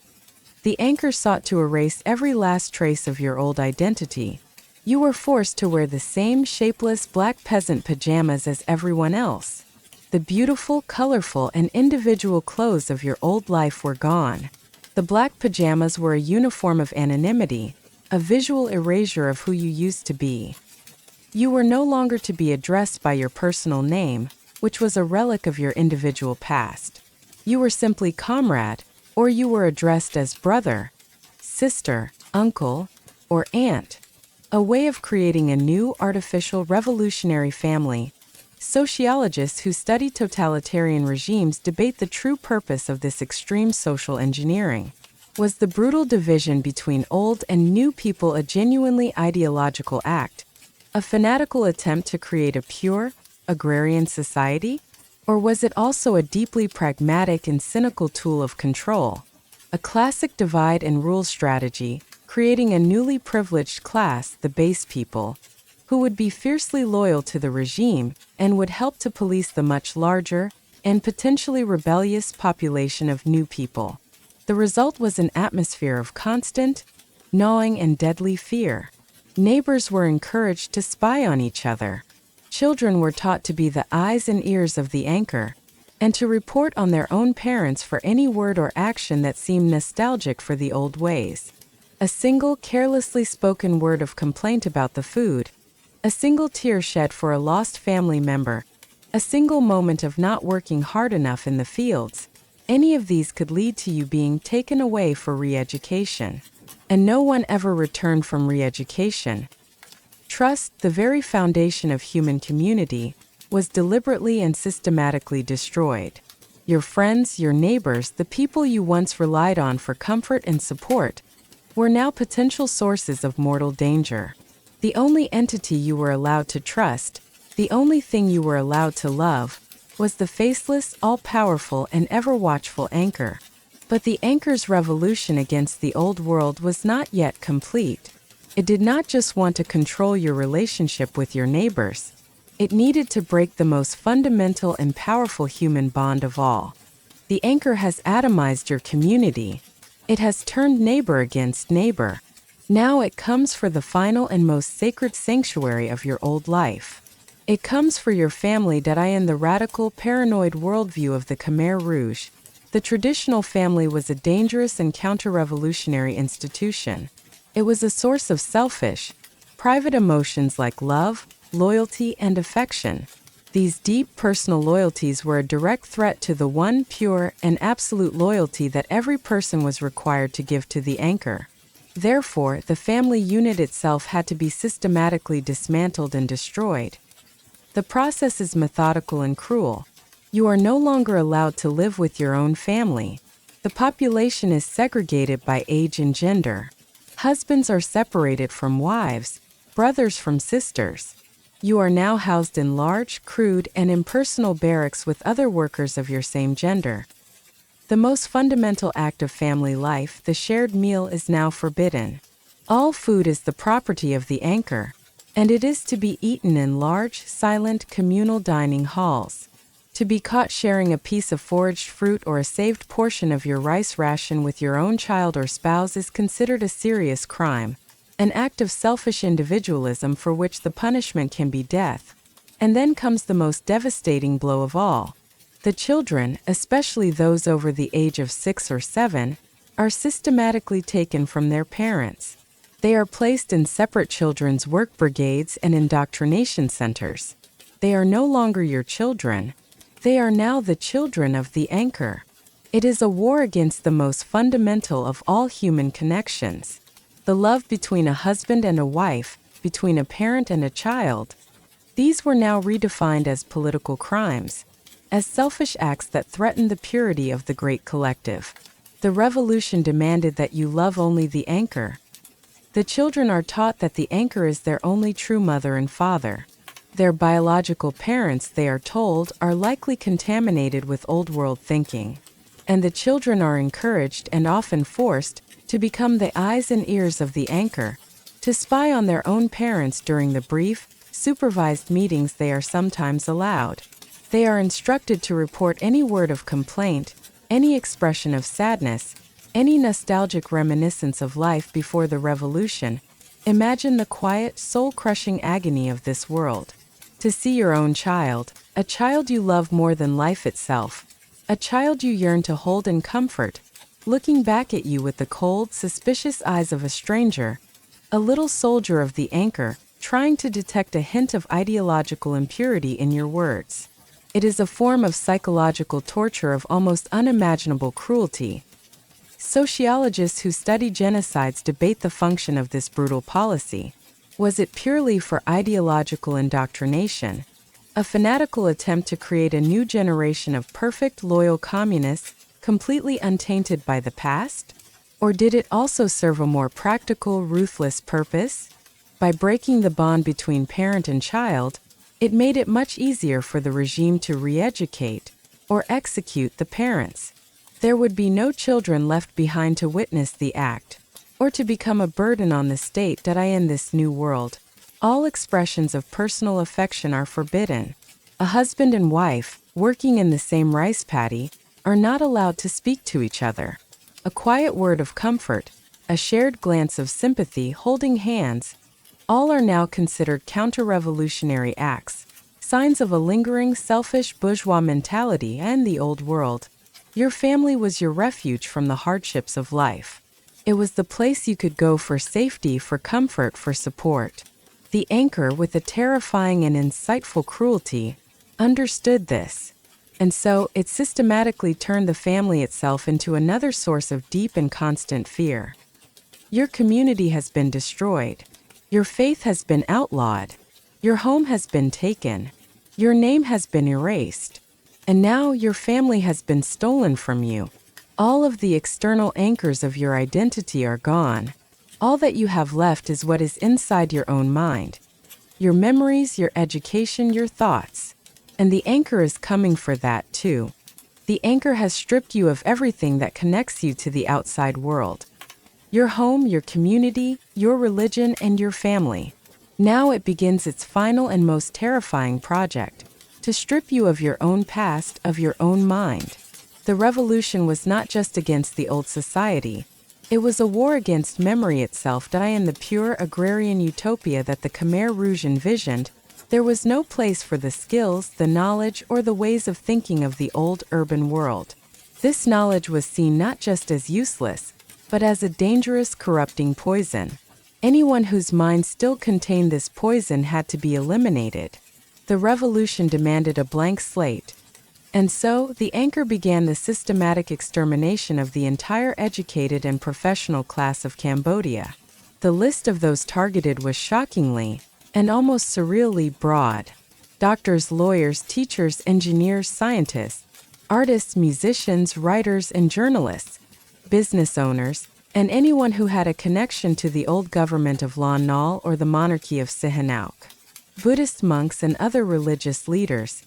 The anchor sought to erase every last trace of your old identity. You were forced to wear the same shapeless black peasant pajamas as everyone else. The beautiful, colorful, and individual clothes of your old life were gone. The black pajamas were a uniform of anonymity, a visual erasure of who you used to be. You were no longer to be addressed by your personal name, which was a relic of your individual past. You were simply comrade, or you were addressed as brother, sister, uncle, or aunt. A way of creating a new, artificial, revolutionary family. Sociologists who study totalitarian regimes debate the true purpose of this extreme social engineering. Was the brutal division between old and new people a genuinely ideological act, a fanatical attempt to create a pure, agrarian society? Or was it also a deeply pragmatic and cynical tool of control, a classic divide and rule strategy, creating a newly privileged class, the base people, who would be fiercely loyal to the regime and would help to police the much larger and potentially rebellious population of new people? The result was an atmosphere of constant, gnawing and deadly fear. Neighbors were encouraged to spy on each other. Children were taught to be the eyes and ears of the anchor, and to report on their own parents for any word or action that seemed nostalgic for the old ways. A single carelessly spoken word of complaint about the food, a single tear shed for a lost family member, a single moment of not working hard enough in the fields, any of these could lead to you being taken away for re-education. And no one ever returned from re-education. Trust, the very foundation of human community, was deliberately and systematically destroyed. Your friends, your neighbors, the people you once relied on for comfort and support, were now potential sources of mortal danger. The only entity you were allowed to trust, the only thing you were allowed to love, was the faceless, all-powerful, and ever-watchful anchor. But the anchor's revolution against the old world was not yet complete. It did not just want to control your relationship with your neighbors. It needed to break the most fundamental and powerful human bond of all. The anchor has atomized your community. It has turned neighbor against neighbor. Now it comes for the final and most sacred sanctuary of your old life. It comes for your family that in the radical, paranoid worldview of the Khmer Rouge. The traditional family was a dangerous and counter-revolutionary institution. It was a source of selfish, private emotions like love, loyalty, and affection. These deep personal loyalties were a direct threat to the one pure and absolute loyalty that every person was required to give to the anchor. Therefore, the family unit itself had to be systematically dismantled and destroyed. The process is methodical and cruel. You are no longer allowed to live with your own family. The population is segregated by age and gender. Husbands are separated from wives, brothers from sisters. You are now housed in large, crude, and impersonal barracks with other workers of your same gender. The most fundamental act of family life, the shared meal, is now forbidden. All food is the property of the anchor, and it is to be eaten in large, silent, communal dining halls. To be caught sharing a piece of foraged fruit or a saved portion of your rice ration with your own child or spouse is considered a serious crime, an act of selfish individualism for which the punishment can be death. And then comes the most devastating blow of all. The children, especially those over the age of 6 or 7, are systematically taken from their parents. They are placed in separate children's work brigades and indoctrination centers. They are no longer your children. They are now the children of the anchor. It is a war against the most fundamental of all human connections. The love between a husband and a wife, between a parent and a child. These were now redefined as political crimes, as selfish acts that threatened the purity of the great collective. The revolution demanded that you love only the anchor. The children are taught that the anchor is their only true mother and father. Their biological parents, they are told, are likely contaminated with old-world thinking. And the children are encouraged and often forced to become the eyes and ears of the anchor, to spy on their own parents during the brief, supervised meetings they are sometimes allowed. They are instructed to report any word of complaint, any expression of sadness, any nostalgic reminiscence of life before the revolution. Imagine the quiet, soul-crushing agony of this world. To see your own child, a child you love more than life itself, a child you yearn to hold and comfort, looking back at you with the cold, suspicious eyes of a stranger, a little soldier of the anchor, trying to detect a hint of ideological impurity in your words. It is a form of psychological torture of almost unimaginable cruelty. Sociologists who study genocides debate the function of this brutal policy. Was it purely for ideological indoctrination, a fanatical attempt to create a new generation of perfect, loyal communists, completely untainted by the past? Or did it also serve a more practical, ruthless purpose? By breaking the bond between parent and child, it made it much easier for the regime to re-educate or execute the parents. There would be no children left behind to witness the act, or to become a burden on the state that in this new world. All expressions of personal affection are forbidden. A husband and wife, working in the same rice paddy, are not allowed to speak to each other. A quiet word of comfort, a shared glance of sympathy, holding hands, all are now considered counter-revolutionary acts, signs of a lingering selfish bourgeois mentality and the old world. Your family was your refuge from the hardships of life. It was the place you could go for safety, for comfort, for support. The anchor, with a terrifying and insightful cruelty, understood this. And so, it systematically turned the family itself into another source of deep and constant fear. Your community has been destroyed. Your faith has been outlawed. Your home has been taken. Your name has been erased. And now your family has been stolen from you. All of the external anchors of your identity are gone. All that you have left is what is inside your own mind. Your memories, your education, your thoughts. And the anchor is coming for that too. The anchor has stripped you of everything that connects you to the outside world. Your home, your community, your religion, and your family. Now it begins its final and most terrifying project, to strip you of your own past, of your own mind. The revolution was not just against the old society. It was a war against memory itself. In the pure agrarian utopia that the Khmer Rouge envisioned, there was no place for the skills, the knowledge, or the ways of thinking of the old urban world. This knowledge was seen not just as useless, but as a dangerous, corrupting poison. Anyone whose mind still contained this poison had to be eliminated. The revolution demanded a blank slate. And so, the anchor began the systematic extermination of the entire educated and professional class of Cambodia. The list of those targeted was shockingly, and almost surreally broad. Doctors, lawyers, teachers, engineers, scientists, artists, musicians, writers, and journalists, business owners, and anyone who had a connection to the old government of Lon Nol or the monarchy of Sihanouk. Buddhist monks and other religious leaders.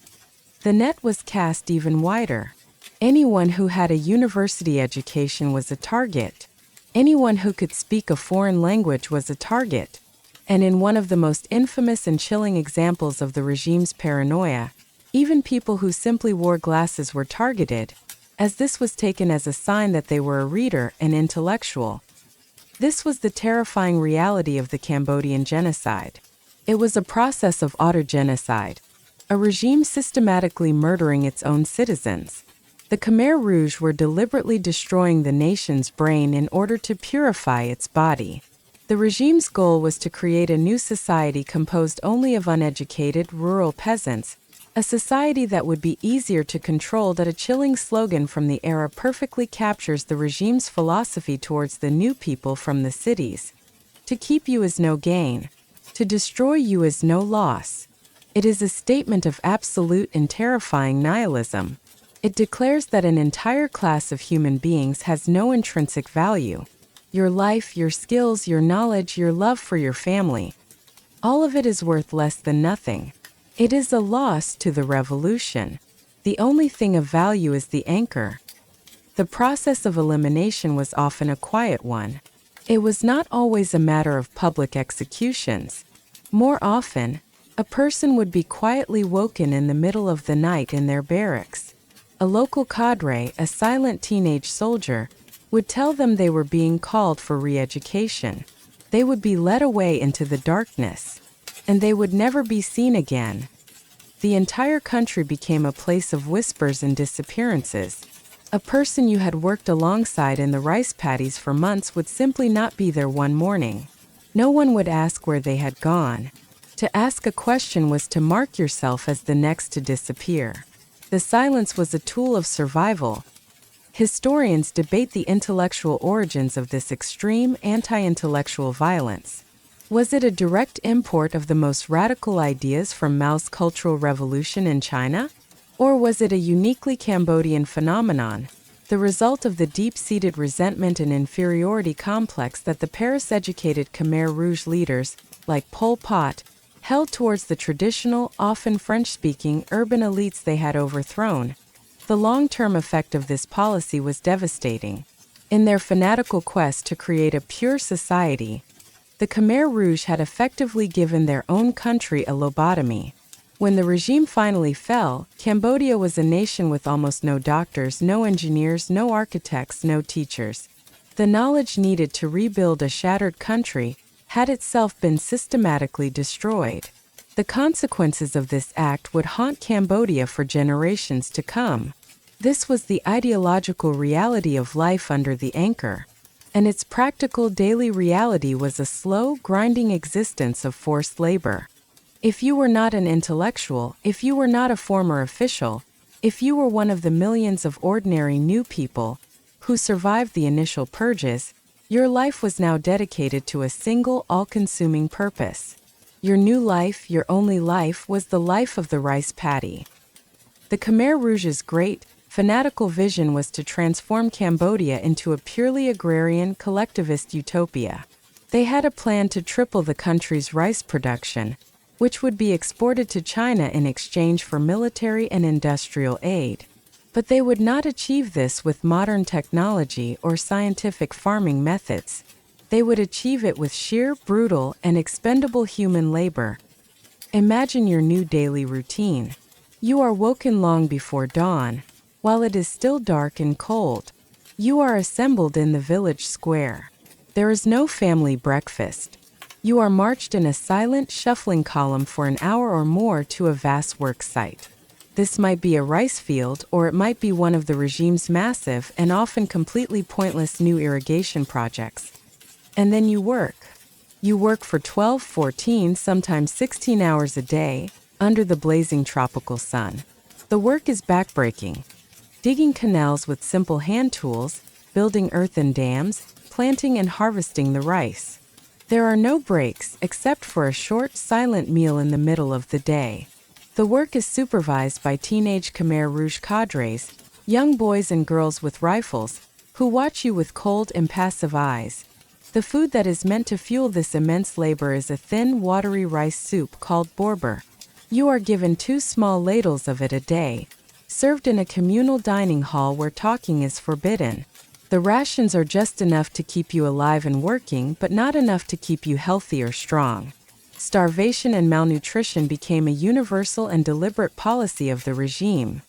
The net was cast even wider. Anyone who had a university education was a target. Anyone who could speak a foreign language was a target. And in one of the most infamous and chilling examples of the regime's paranoia, even people who simply wore glasses were targeted, as this was taken as a sign that they were a reader, an intellectual. This was the terrifying reality of the Cambodian genocide. It was a process of autogenocide, a regime systematically murdering its own citizens. The Khmer Rouge were deliberately destroying the nation's brain in order to purify its body. The regime's goal was to create a new society composed only of uneducated, rural peasants, a society that would be easier to control. That a chilling slogan from the era perfectly captures the regime's philosophy towards the new people from the cities. To keep you is no gain. To destroy you is no loss. It is a statement of absolute and terrifying nihilism. It declares that an entire class of human beings has no intrinsic value. Your life, your skills, your knowledge, your love for your family. All of it is worth less than nothing. It is a loss to the revolution. The only thing of value is the anchor. The process of elimination was often a quiet one. It was not always a matter of public executions. More often, a person would be quietly woken in the middle of the night in their barracks. A local cadre, a silent teenage soldier, would tell them they were being called for re-education. They would be led away into the darkness, and they would never be seen again. The entire country became a place of whispers and disappearances. A person you had worked alongside in the rice paddies for months would simply not be there one morning. No one would ask where they had gone. To ask a question was to mark yourself as the next to disappear. The silence was a tool of survival. Historians debate the intellectual origins of this extreme anti-intellectual violence. Was it a direct import of the most radical ideas from Mao's Cultural Revolution in China? Or was it a uniquely Cambodian phenomenon, the result of the deep-seated resentment and inferiority complex that the Paris-educated Khmer Rouge leaders, like Pol Pot, held towards the traditional, often French-speaking, urban elites they had overthrown. The long-term effect of this policy was devastating. In their fanatical quest to create a pure society, the Khmer Rouge had effectively given their own country a lobotomy. When the regime finally fell, Cambodia was a nation with almost no doctors, no engineers, no architects, no teachers. The knowledge needed to rebuild a shattered country had itself been systematically destroyed. The consequences of this act would haunt Cambodia for generations to come. This was the ideological reality of life under the anchor, and its practical daily reality was a slow, grinding existence of forced labor. If you were not an intellectual, if you were not a former official, if you were one of the millions of ordinary new people who survived the initial purges, your life was now dedicated to a single, all-consuming purpose. Your new life, your only life, was the life of the rice paddy. The Khmer Rouge's great, fanatical vision was to transform Cambodia into a purely agrarian, collectivist utopia. They had a plan to triple the country's rice production, which would be exported to China in exchange for military and industrial aid. But they would not achieve this with modern technology or scientific farming methods. They would achieve it with sheer, brutal, and expendable human labor. Imagine your new daily routine. You are woken long before dawn, while it is still dark and cold. You are assembled in the village square. There is no family breakfast. You are marched in a silent, shuffling column for an hour or more to a vast work site. This might be a rice field, or it might be one of the regime's massive and often completely pointless new irrigation projects. And then you work. You work for 12, 14, sometimes 16 hours a day, under the blazing tropical sun. The work is backbreaking. Digging canals with simple hand tools, building earthen dams, planting and harvesting the rice. There are no breaks except for a short, silent meal in the middle of the day. The work is supervised by teenage Khmer Rouge cadres, young boys and girls with rifles, who watch you with cold, impassive eyes. The food that is meant to fuel this immense labor is a thin, watery rice soup called borber. You are given 2 small ladles of it a day, served in a communal dining hall where talking is forbidden. The rations are just enough to keep you alive and working, but not enough to keep you healthy or strong. Starvation and malnutrition became a universal and deliberate policy of the regime.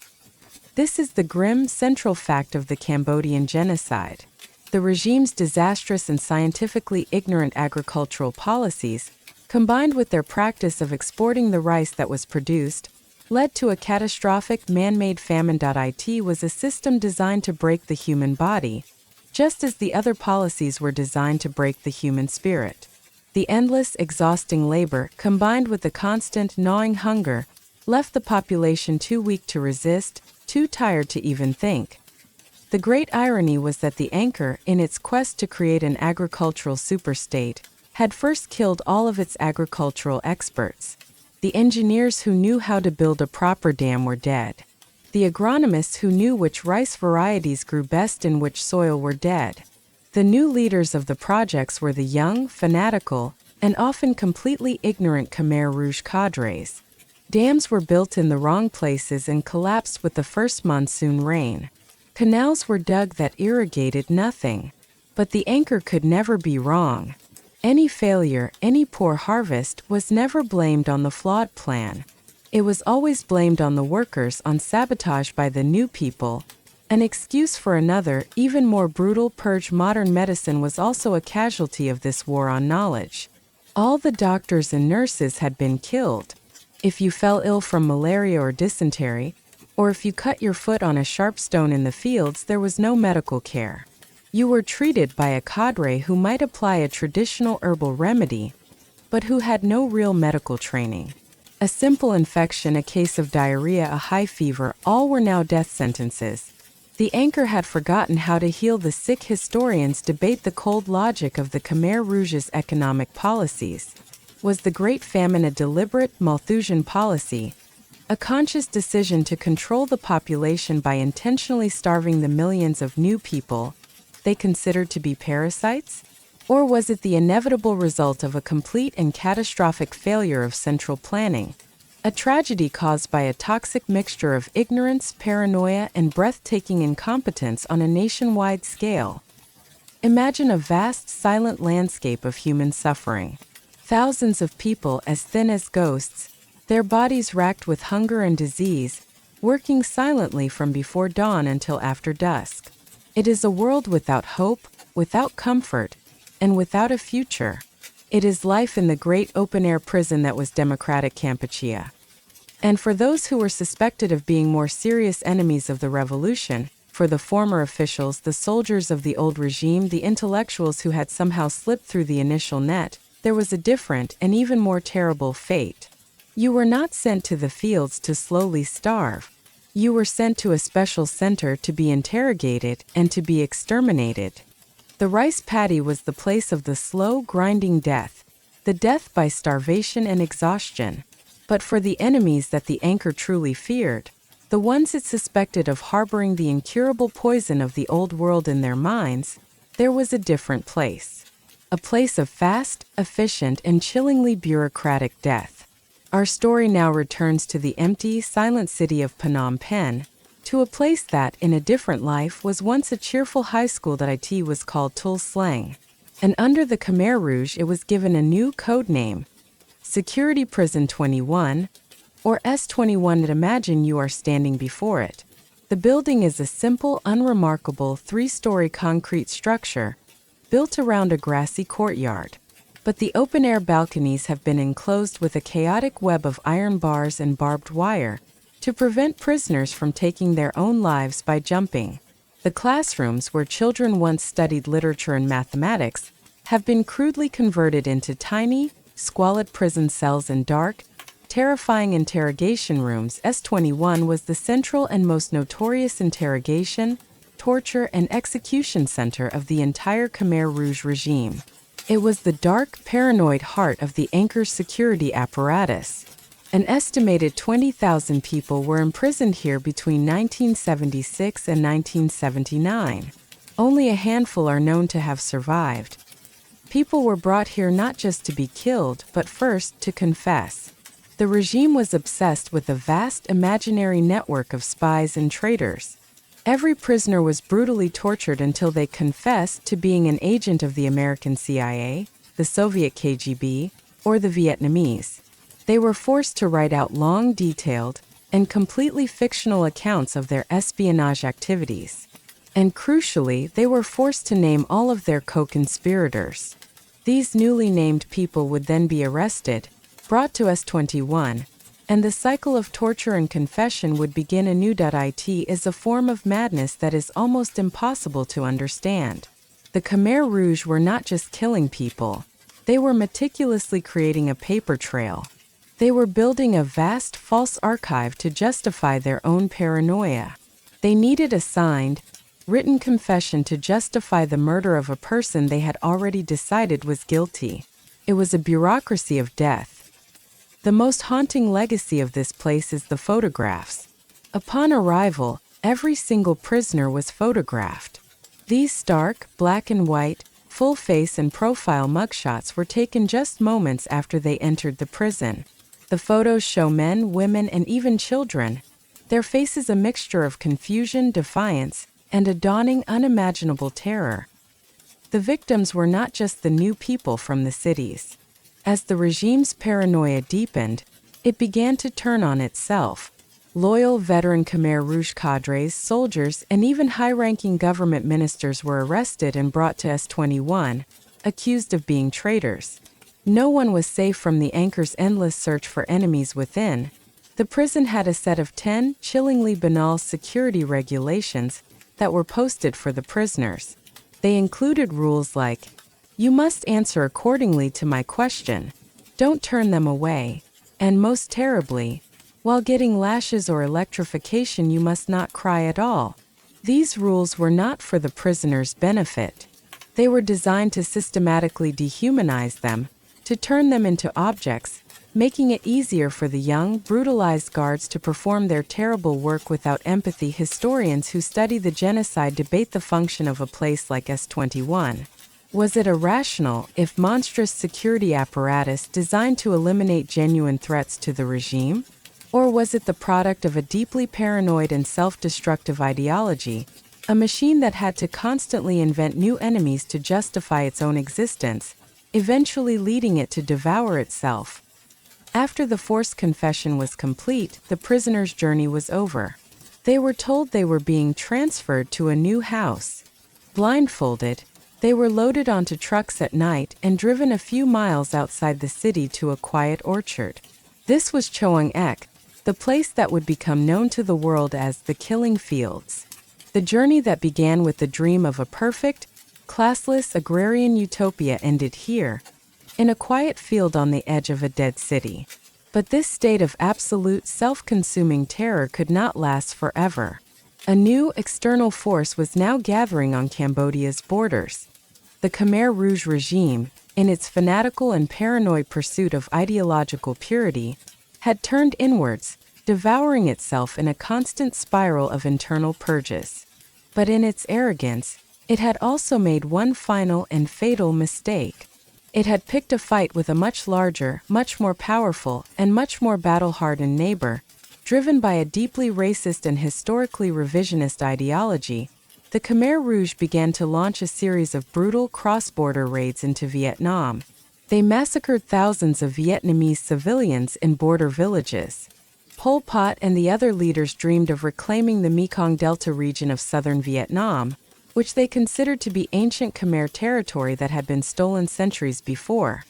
This is the grim, central fact of the Cambodian genocide. The regime's disastrous and scientifically ignorant agricultural policies, combined with their practice of exporting the rice that was produced, led to a catastrophic man-made famine. It was a system designed to break the human body, just as the other policies were designed to break the human spirit. The endless, exhausting labor, combined with the constant, gnawing hunger, left the population too weak to resist, too tired to even think. The great irony was that the anchor, in its quest to create an agricultural superstate, had first killed all of its agricultural experts. The engineers who knew how to build a proper dam were dead. The agronomists who knew which rice varieties grew best in which soil were dead. The new leaders of the projects were the young, fanatical, and often completely ignorant Khmer Rouge cadres. Dams were built in the wrong places and collapsed with the first monsoon rain. Canals were dug that irrigated nothing. But the anchor could never be wrong. Any failure, any poor harvest, was never blamed on the flawed plan. It was always blamed on the workers, on sabotage by the new people. An excuse for another, even more brutal purge. Modern medicine was also a casualty of this war on knowledge. All the doctors and nurses had been killed. If you fell ill from malaria or dysentery, or if you cut your foot on a sharp stone in the fields, there was no medical care. You were treated by a cadre who might apply a traditional herbal remedy, but who had no real medical training. A simple infection, a case of diarrhea, a high fever, all were now death sentences. The anchor had forgotten how to heal the sick. Historians debate the cold logic of the Khmer Rouge's economic policies. Was the Great Famine a deliberate Malthusian policy, A conscious decision to control the population by intentionally starving the millions of new people they considered to be parasites? Or was it the inevitable result of a complete and catastrophic failure of central planning? A tragedy caused by a toxic mixture of ignorance, paranoia, and breathtaking incompetence on a nationwide scale. Imagine a vast, silent landscape of human suffering. Thousands of people as thin as ghosts, their bodies racked with hunger and disease, working silently from before dawn until after dusk. It is a world without hope, without comfort, and without a future. It is life in the great open-air prison that was democratic Kampuchea. And for those who were suspected of being more serious enemies of the revolution, for the former officials, the soldiers of the old regime, the intellectuals who had somehow slipped through the initial net, there was a different and even more terrible fate. You were not sent to the fields to slowly starve. You were sent to a special center to be interrogated and to be exterminated. The rice paddy was the place of the slow, grinding death, the death by starvation and exhaustion. But for the enemies that the anchor truly feared, the ones it suspected of harboring the incurable poison of the old world in their minds, there was a different place. A place of fast, efficient, and chillingly bureaucratic death. Our story now returns to the empty, silent city of Phnom Penh, to a place that, in a different life, was once a cheerful high school that it was called Tul Slang. And under the Khmer Rouge it was given a new code name, Security Prison 21, or S21. Imagine you are standing before it. The building is a simple, unremarkable, 3-story concrete structure, built around a grassy courtyard. But the open-air balconies have been enclosed with a chaotic web of iron bars and barbed wire, to prevent prisoners from taking their own lives by jumping. The classrooms where children once studied literature and mathematics have been crudely converted into tiny, squalid prison cells and dark, terrifying interrogation rooms. S21 was the central and most notorious interrogation, torture, and execution center of the entire Khmer Rouge regime. It was the dark, paranoid heart of the anchor's security apparatus. An estimated 20,000 people were imprisoned here between 1976 and 1979. Only a handful are known to have survived. People were brought here not just to be killed, but first to confess. The regime was obsessed with a vast imaginary network of spies and traitors. Every prisoner was brutally tortured until they confessed to being an agent of the American CIA, the Soviet KGB, or the Vietnamese. They were forced to write out long, detailed, and completely fictional accounts of their espionage activities. And crucially, they were forced to name all of their co-conspirators. These newly named people would then be arrested, brought to S21, and the cycle of torture and confession would begin anew. It is a form of madness that is almost impossible to understand. The Khmer Rouge were not just killing people. They were meticulously creating a paper trail. They were building a vast false archive to justify their own paranoia. They needed a signed, written confession to justify the murder of a person they had already decided was guilty. It was a bureaucracy of death. The most haunting legacy of this place is the photographs. Upon arrival, every single prisoner was photographed. These stark, black and white, full face and profile mugshots were taken just moments after they entered the prison. The photos show men, women, and even children, their faces a mixture of confusion, defiance, and a dawning, unimaginable terror. The victims were not just the new people from the cities. As the regime's paranoia deepened, it began to turn on itself. Loyal veteran Khmer Rouge cadres, soldiers, and even high-ranking government ministers were arrested and brought to S21, accused of being traitors. No one was safe from the anchor's endless search for enemies within. The prison had a set of 10 chillingly banal security regulations that were posted for the prisoners. They included rules like, "You must answer accordingly to my question. Don't turn them away." And most terribly, while getting lashes or electrification, you must not cry at all. These rules were not for the prisoners' benefit. They were designed to systematically dehumanize them, to turn them into objects, making it easier for the young, brutalized guards to perform their terrible work without empathy. Historians who study the genocide debate the function of a place like S-21. Was it a rational, if monstrous, security apparatus designed to eliminate genuine threats to the regime? Or was it the product of a deeply paranoid and self-destructive ideology, a machine that had to constantly invent new enemies to justify its own existence, eventually leading it to devour itself? After the forced confession was complete, the prisoners' journey was over. They were told they were being transferred to a new house. Blindfolded, they were loaded onto trucks at night and driven a few miles outside the city to a quiet orchard. This was Choang Ek, the place that would become known to the world as the Killing Fields. The journey that began with the dream of a perfect, classless agrarian utopia ended here, in a quiet field on the edge of a dead city. But this state of absolute self-consuming terror could not last forever. A new external force was now gathering on Cambodia's borders. The Khmer Rouge regime, in its fanatical and paranoid pursuit of ideological purity, had turned inwards, devouring itself in a constant spiral of internal purges. But in its arrogance, it had also made one final and fatal mistake. It had picked a fight with a much larger, much more powerful, and much more battle-hardened neighbor. Driven by a deeply racist and historically revisionist ideology, the Khmer Rouge began to launch a series of brutal cross-border raids into Vietnam. They massacred thousands of Vietnamese civilians in border villages. Pol Pot and the other leaders dreamed of reclaiming the Mekong Delta region of southern Vietnam, which they considered to be ancient Khmer territory that had been stolen centuries before.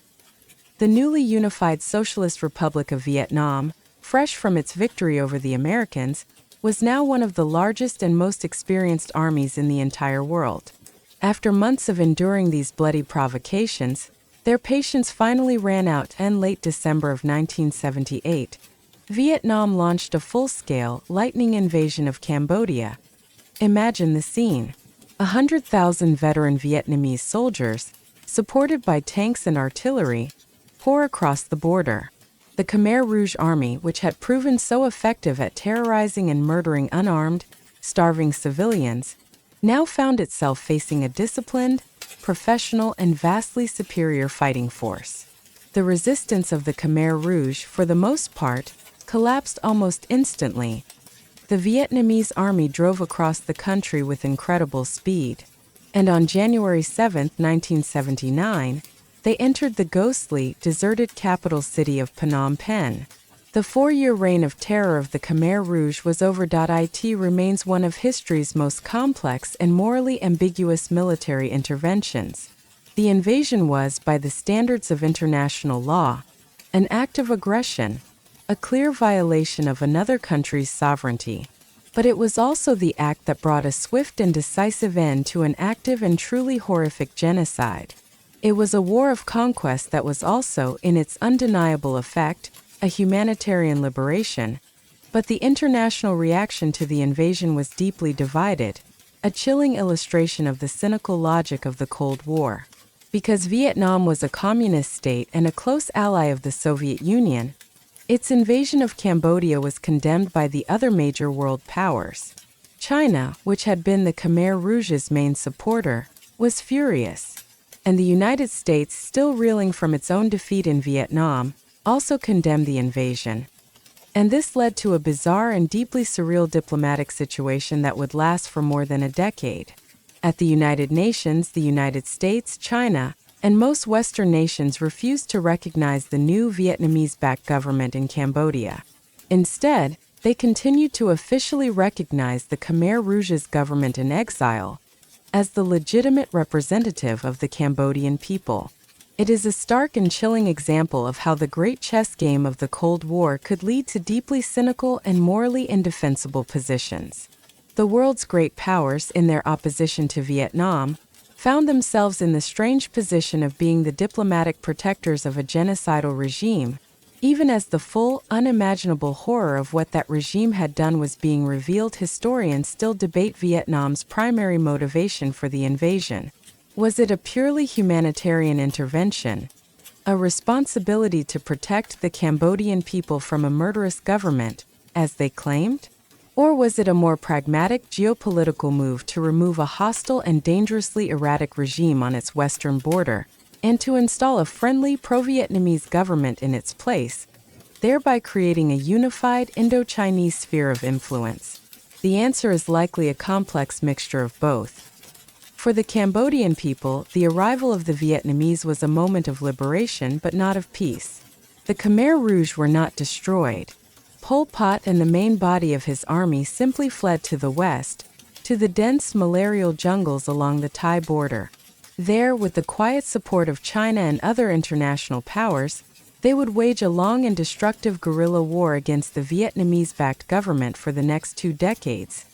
The newly unified Socialist Republic of Vietnam, fresh from its victory over the Americans, was now one of the largest and most experienced armies in the entire world. After months of enduring these bloody provocations, their patience finally ran out, and late December of 1978, Vietnam launched a full-scale, lightning invasion of Cambodia. Imagine the scene. 100,000 veteran Vietnamese soldiers, supported by tanks and artillery, pour across the border. The Khmer Rouge army, which had proven so effective at terrorizing and murdering unarmed, starving civilians, now found itself facing a disciplined, professional, and vastly superior fighting force. The resistance of the Khmer Rouge, for the most part, collapsed almost instantly. The Vietnamese army drove across the country with incredible speed, and on January 7, 1979, they entered the ghostly, deserted capital city of Phnom Penh. The 4-year reign of terror of the Khmer Rouge was over. It remains one of history's most complex and morally ambiguous military interventions. The invasion was, by the standards of international law, an act of aggression, a clear violation of another country's sovereignty. But it was also the act that brought a swift and decisive end to an active and truly horrific genocide. It was a war of conquest that was also, in its undeniable effect, a humanitarian liberation. But the international reaction to the invasion was deeply divided, a chilling illustration of the cynical logic of the Cold War. Because Vietnam was a communist state and a close ally of the Soviet Union, its invasion of Cambodia was condemned by the other major world powers. China, which had been the Khmer Rouge's main supporter, was furious. And the United States, still reeling from its own defeat in Vietnam, also condemned the invasion. And this led to a bizarre and deeply surreal diplomatic situation that would last for more than a decade. At the United Nations, the United States, China, and most Western nations refused to recognize the new Vietnamese-backed government in Cambodia. Instead, they continued to officially recognize the Khmer Rouge's government in exile as the legitimate representative of the Cambodian people. It is a stark and chilling example of how the great chess game of the Cold War could lead to deeply cynical and morally indefensible positions. The world's great powers, in their opposition to Vietnam, found themselves in the strange position of being the diplomatic protectors of a genocidal regime, even as the full, unimaginable horror of what that regime had done was being revealed. Historians still debate Vietnam's primary motivation for the invasion. Was it a purely humanitarian intervention? A responsibility to protect the Cambodian people from a murderous government, as they claimed? Or was it a more pragmatic geopolitical move to remove a hostile and dangerously erratic regime on its western border, and to install a friendly pro-Vietnamese government in its place, thereby creating a unified Indo-Chinese sphere of influence? The answer is likely a complex mixture of both. For the Cambodian people, the arrival of the Vietnamese was a moment of liberation but not of peace. The Khmer Rouge were not destroyed. Pol Pot and the main body of his army simply fled to the west, to the dense malarial jungles along the Thai border. There, with the quiet support of China and other international powers, they would wage a long and destructive guerrilla war against the Vietnamese-backed government for the next 2 decades.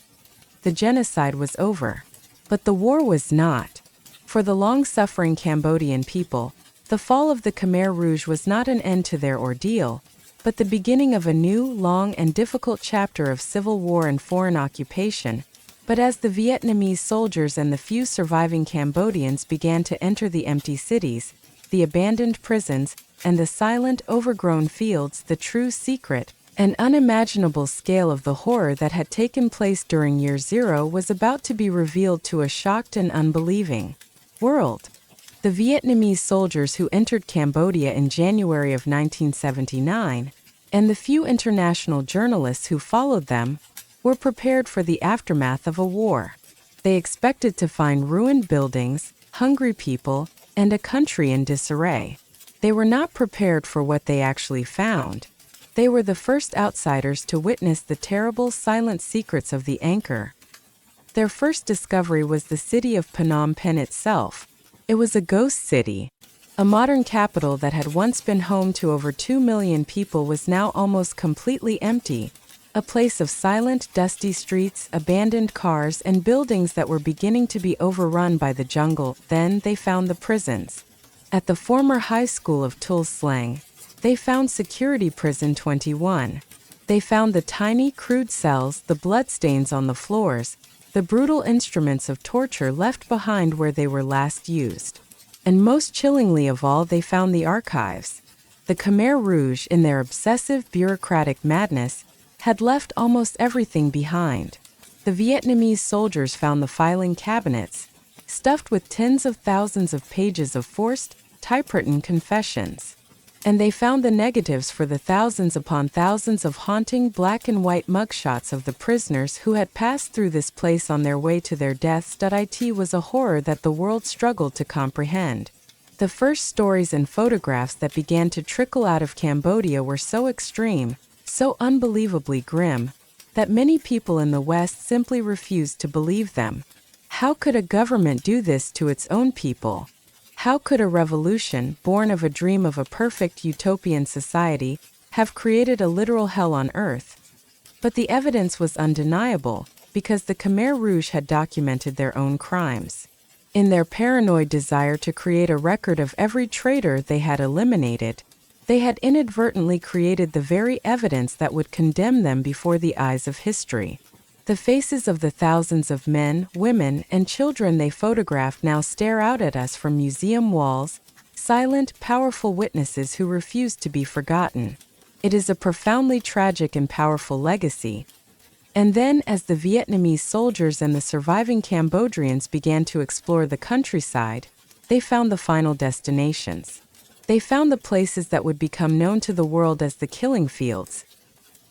The genocide was over. But the war was not. For the long-suffering Cambodian people, the fall of the Khmer Rouge was not an end to their ordeal, but the beginning of a new, long, and difficult chapter of civil war and foreign occupation. But as the Vietnamese soldiers and the few surviving Cambodians began to enter the empty cities, the abandoned prisons, and the silent, overgrown fields, the true secret, an unimaginable scale of the horror that had taken place during Year Zero was about to be revealed to a shocked and unbelieving world. The Vietnamese soldiers who entered Cambodia in January of 1979, and the few international journalists who followed them, were prepared for the aftermath of a war. They expected to find ruined buildings, hungry people, and a country in disarray. They were not prepared for what they actually found. They were the first outsiders to witness the terrible, silent secrets of the Angkor. Their first discovery was the city of Phnom Penh itself. It was a ghost city. A modern capital that had once been home to over 2 million people was now almost completely empty. A place of silent, dusty streets, abandoned cars, and buildings that were beginning to be overrun by the jungle. Then they found the prisons. At the former high school of Tul Slang, they found Security Prison 21. They found the tiny, crude cells, the bloodstains on the floors, the brutal instruments of torture left behind where they were last used. And most chillingly of all, they found the archives. The Khmer Rouge, in their obsessive bureaucratic madness, had left almost everything behind. The Vietnamese soldiers found the filing cabinets, stuffed with tens of thousands of pages of forced, typewritten confessions. And they found the negatives for the thousands upon thousands of haunting black and white mugshots of the prisoners who had passed through this place on their way to their deaths. It was a horror that the world struggled to comprehend. The first stories and photographs that began to trickle out of Cambodia were so extreme, so unbelievably grim, that many people in the West simply refused to believe them. How could a government do this to its own people? How could a revolution, born of a dream of a perfect utopian society, have created a literal hell on earth? But the evidence was undeniable, because the Khmer Rouge had documented their own crimes. In their paranoid desire to create a record of every traitor they had eliminated, they had inadvertently created the very evidence that would condemn them before the eyes of history. The faces of the thousands of men, women, and children they photographed now stare out at us from museum walls, silent, powerful witnesses who refuse to be forgotten. It is a profoundly tragic and powerful legacy. And then, as the Vietnamese soldiers and the surviving Cambodians began to explore the countryside, they found the final destinations. They found the places that would become known to the world as the killing fields.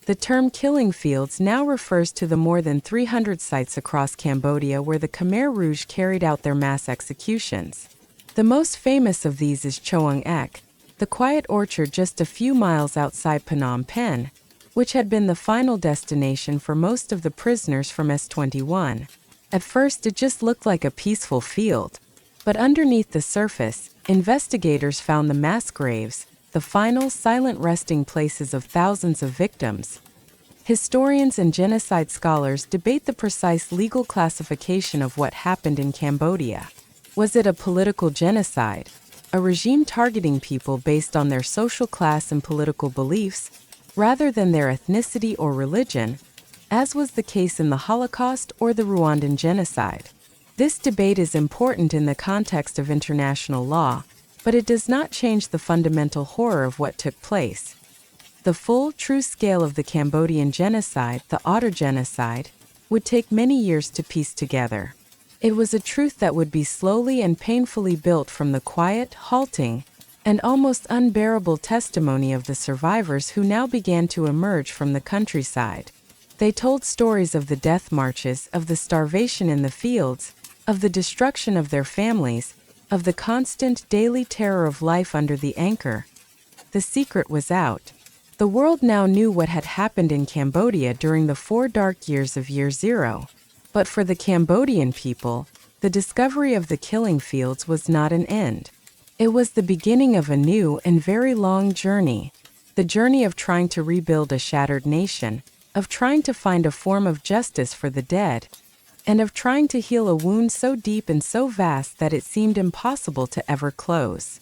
The term killing fields now refers to the more than 300 sites across Cambodia where the Khmer Rouge carried out their mass executions. The most famous of these is Choang Ek, the quiet orchard just a few miles outside Phnom Penh, which had been the final destination for most of the prisoners from S-21. At first, it just looked like a peaceful field. But underneath the surface, investigators found the mass graves, the final silent resting places of thousands of victims. Historians and genocide scholars debate the precise legal classification of what happened in Cambodia. Was it a political genocide, a regime targeting people based on their social class and political beliefs, rather than their ethnicity or religion, as was the case in the Holocaust or the Rwandan genocide? This debate is important in the context of international law, But it does not change the fundamental horror of what took place. The full, true scale of the Cambodian genocide, the Otter genocide, would take many years to piece together. It was a truth that would be slowly and painfully built from the quiet, halting, and almost unbearable testimony of the survivors who now began to emerge from the countryside. They told stories of the death marches, of the starvation in the fields, of the destruction of their families, of the constant daily terror of life under the anchor. The secret was out. The world now knew what had happened in Cambodia during the 4 dark years of Year Zero. But for the Cambodian people, the discovery of the killing fields was not an end. It was the beginning of a new and very long journey. The journey of trying to rebuild a shattered nation, of trying to find a form of justice for the dead, and of trying to heal a wound so deep and so vast that it seemed impossible to ever close.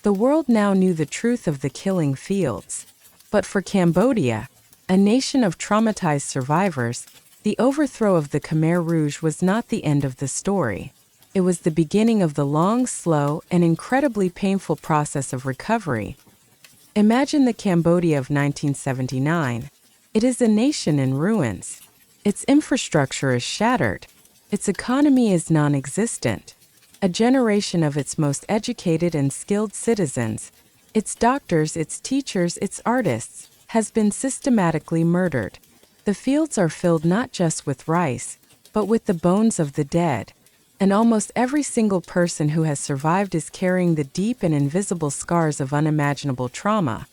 The world now knew the truth of the killing fields. But for Cambodia, a nation of traumatized survivors, the overthrow of the Khmer Rouge was not the end of the story. It was the beginning of the long, slow, and incredibly painful process of recovery. Imagine the Cambodia of 1979. It is a nation in ruins. Its infrastructure is shattered. Its economy is non-existent. A generation of its most educated and skilled citizens, its doctors, its teachers, its artists, has been systematically murdered. The fields are filled not just with rice, but with the bones of the dead. And almost every single person who has survived is carrying the deep and invisible scars of unimaginable trauma.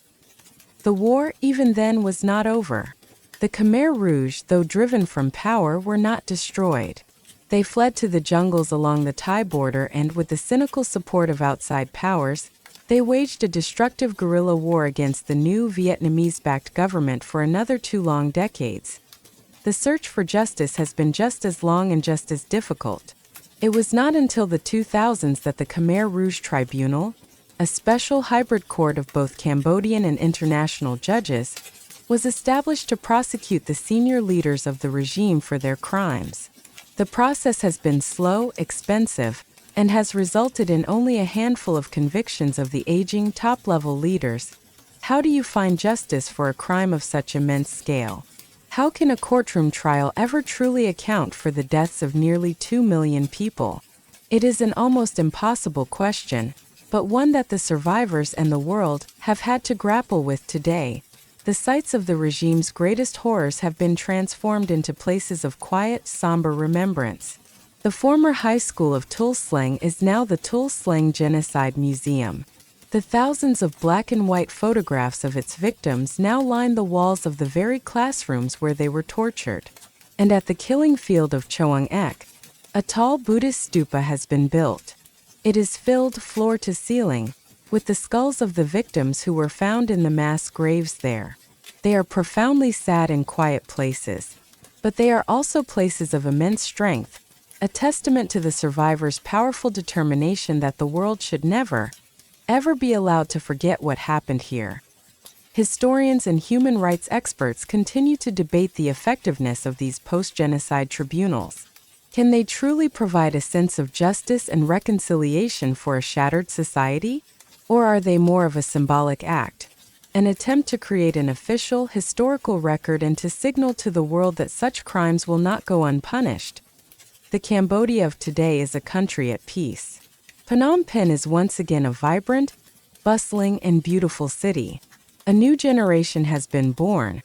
The war, even then, was not over. The Khmer Rouge, though driven from power, were not destroyed. They fled to the jungles along the Thai border and, with the cynical support of outside powers, they waged a destructive guerrilla war against the new Vietnamese-backed government for another 2 long decades. The search for justice has been just as long and just as difficult. It was not until the 2000s that the Khmer Rouge Tribunal, a special hybrid court of both Cambodian and international judges, was established to prosecute the senior leaders of the regime for their crimes. The process has been slow, expensive, and has resulted in only a handful of convictions of the aging top-level leaders. How do you find justice for a crime of such immense scale? How can a courtroom trial ever truly account for the deaths of nearly 2 million people? It is an almost impossible question, but one that the survivors and the world have had to grapple with today. The sites of the regime's greatest horrors have been transformed into places of quiet, somber remembrance. The former high school of Tuol Sleng is now the Tuol Sleng Genocide Museum. The thousands of black and white photographs of its victims now line the walls of the very classrooms where they were tortured. And at the killing field of Choang Ek, a tall Buddhist stupa has been built. It is filled floor to ceiling with the skulls of the victims who were found in the mass graves there. They are profoundly sad and quiet places, but they are also places of immense strength, a testament to the survivors' powerful determination that the world should never, ever be allowed to forget what happened here. Historians and human rights experts continue to debate the effectiveness of these post-genocide tribunals. Can they truly provide a sense of justice and reconciliation for a shattered society? Or are they more of a symbolic act, an attempt to create an official, historical record and to signal to the world that such crimes will not go unpunished? The Cambodia of today is a country at peace. Phnom Penh is once again a vibrant, bustling, and beautiful city. A new generation has been born,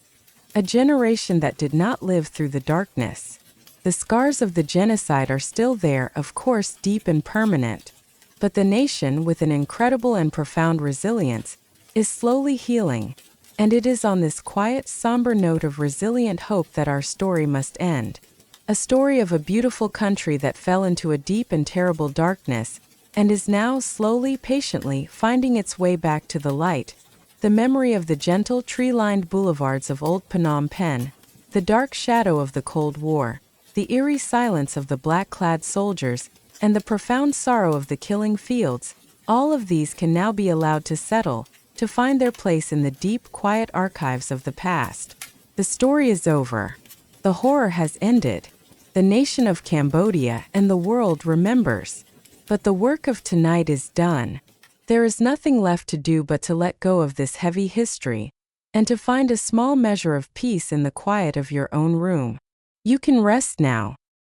a generation that did not live through the darkness. The scars of the genocide are still there, of course, deep and permanent. But the nation, with an incredible and profound resilience, is slowly healing. And it is on this quiet, somber note of resilient hope that our story must end. A story of a beautiful country that fell into a deep and terrible darkness, and is now slowly, patiently finding its way back to the light. The memory of the gentle, tree-lined boulevards of old Phnom Penh, the dark shadow of the Cold War, the eerie silence of the black-clad soldiers, and the profound sorrow of the killing fields, all of these can now be allowed to settle, to find their place in the deep, quiet archives of the past. The story is over. The horror has ended. The nation of Cambodia and the world remembers. But the work of tonight is done. There is nothing left to do but to let go of this heavy history and to find a small measure of peace in the quiet of your own room. You can rest now,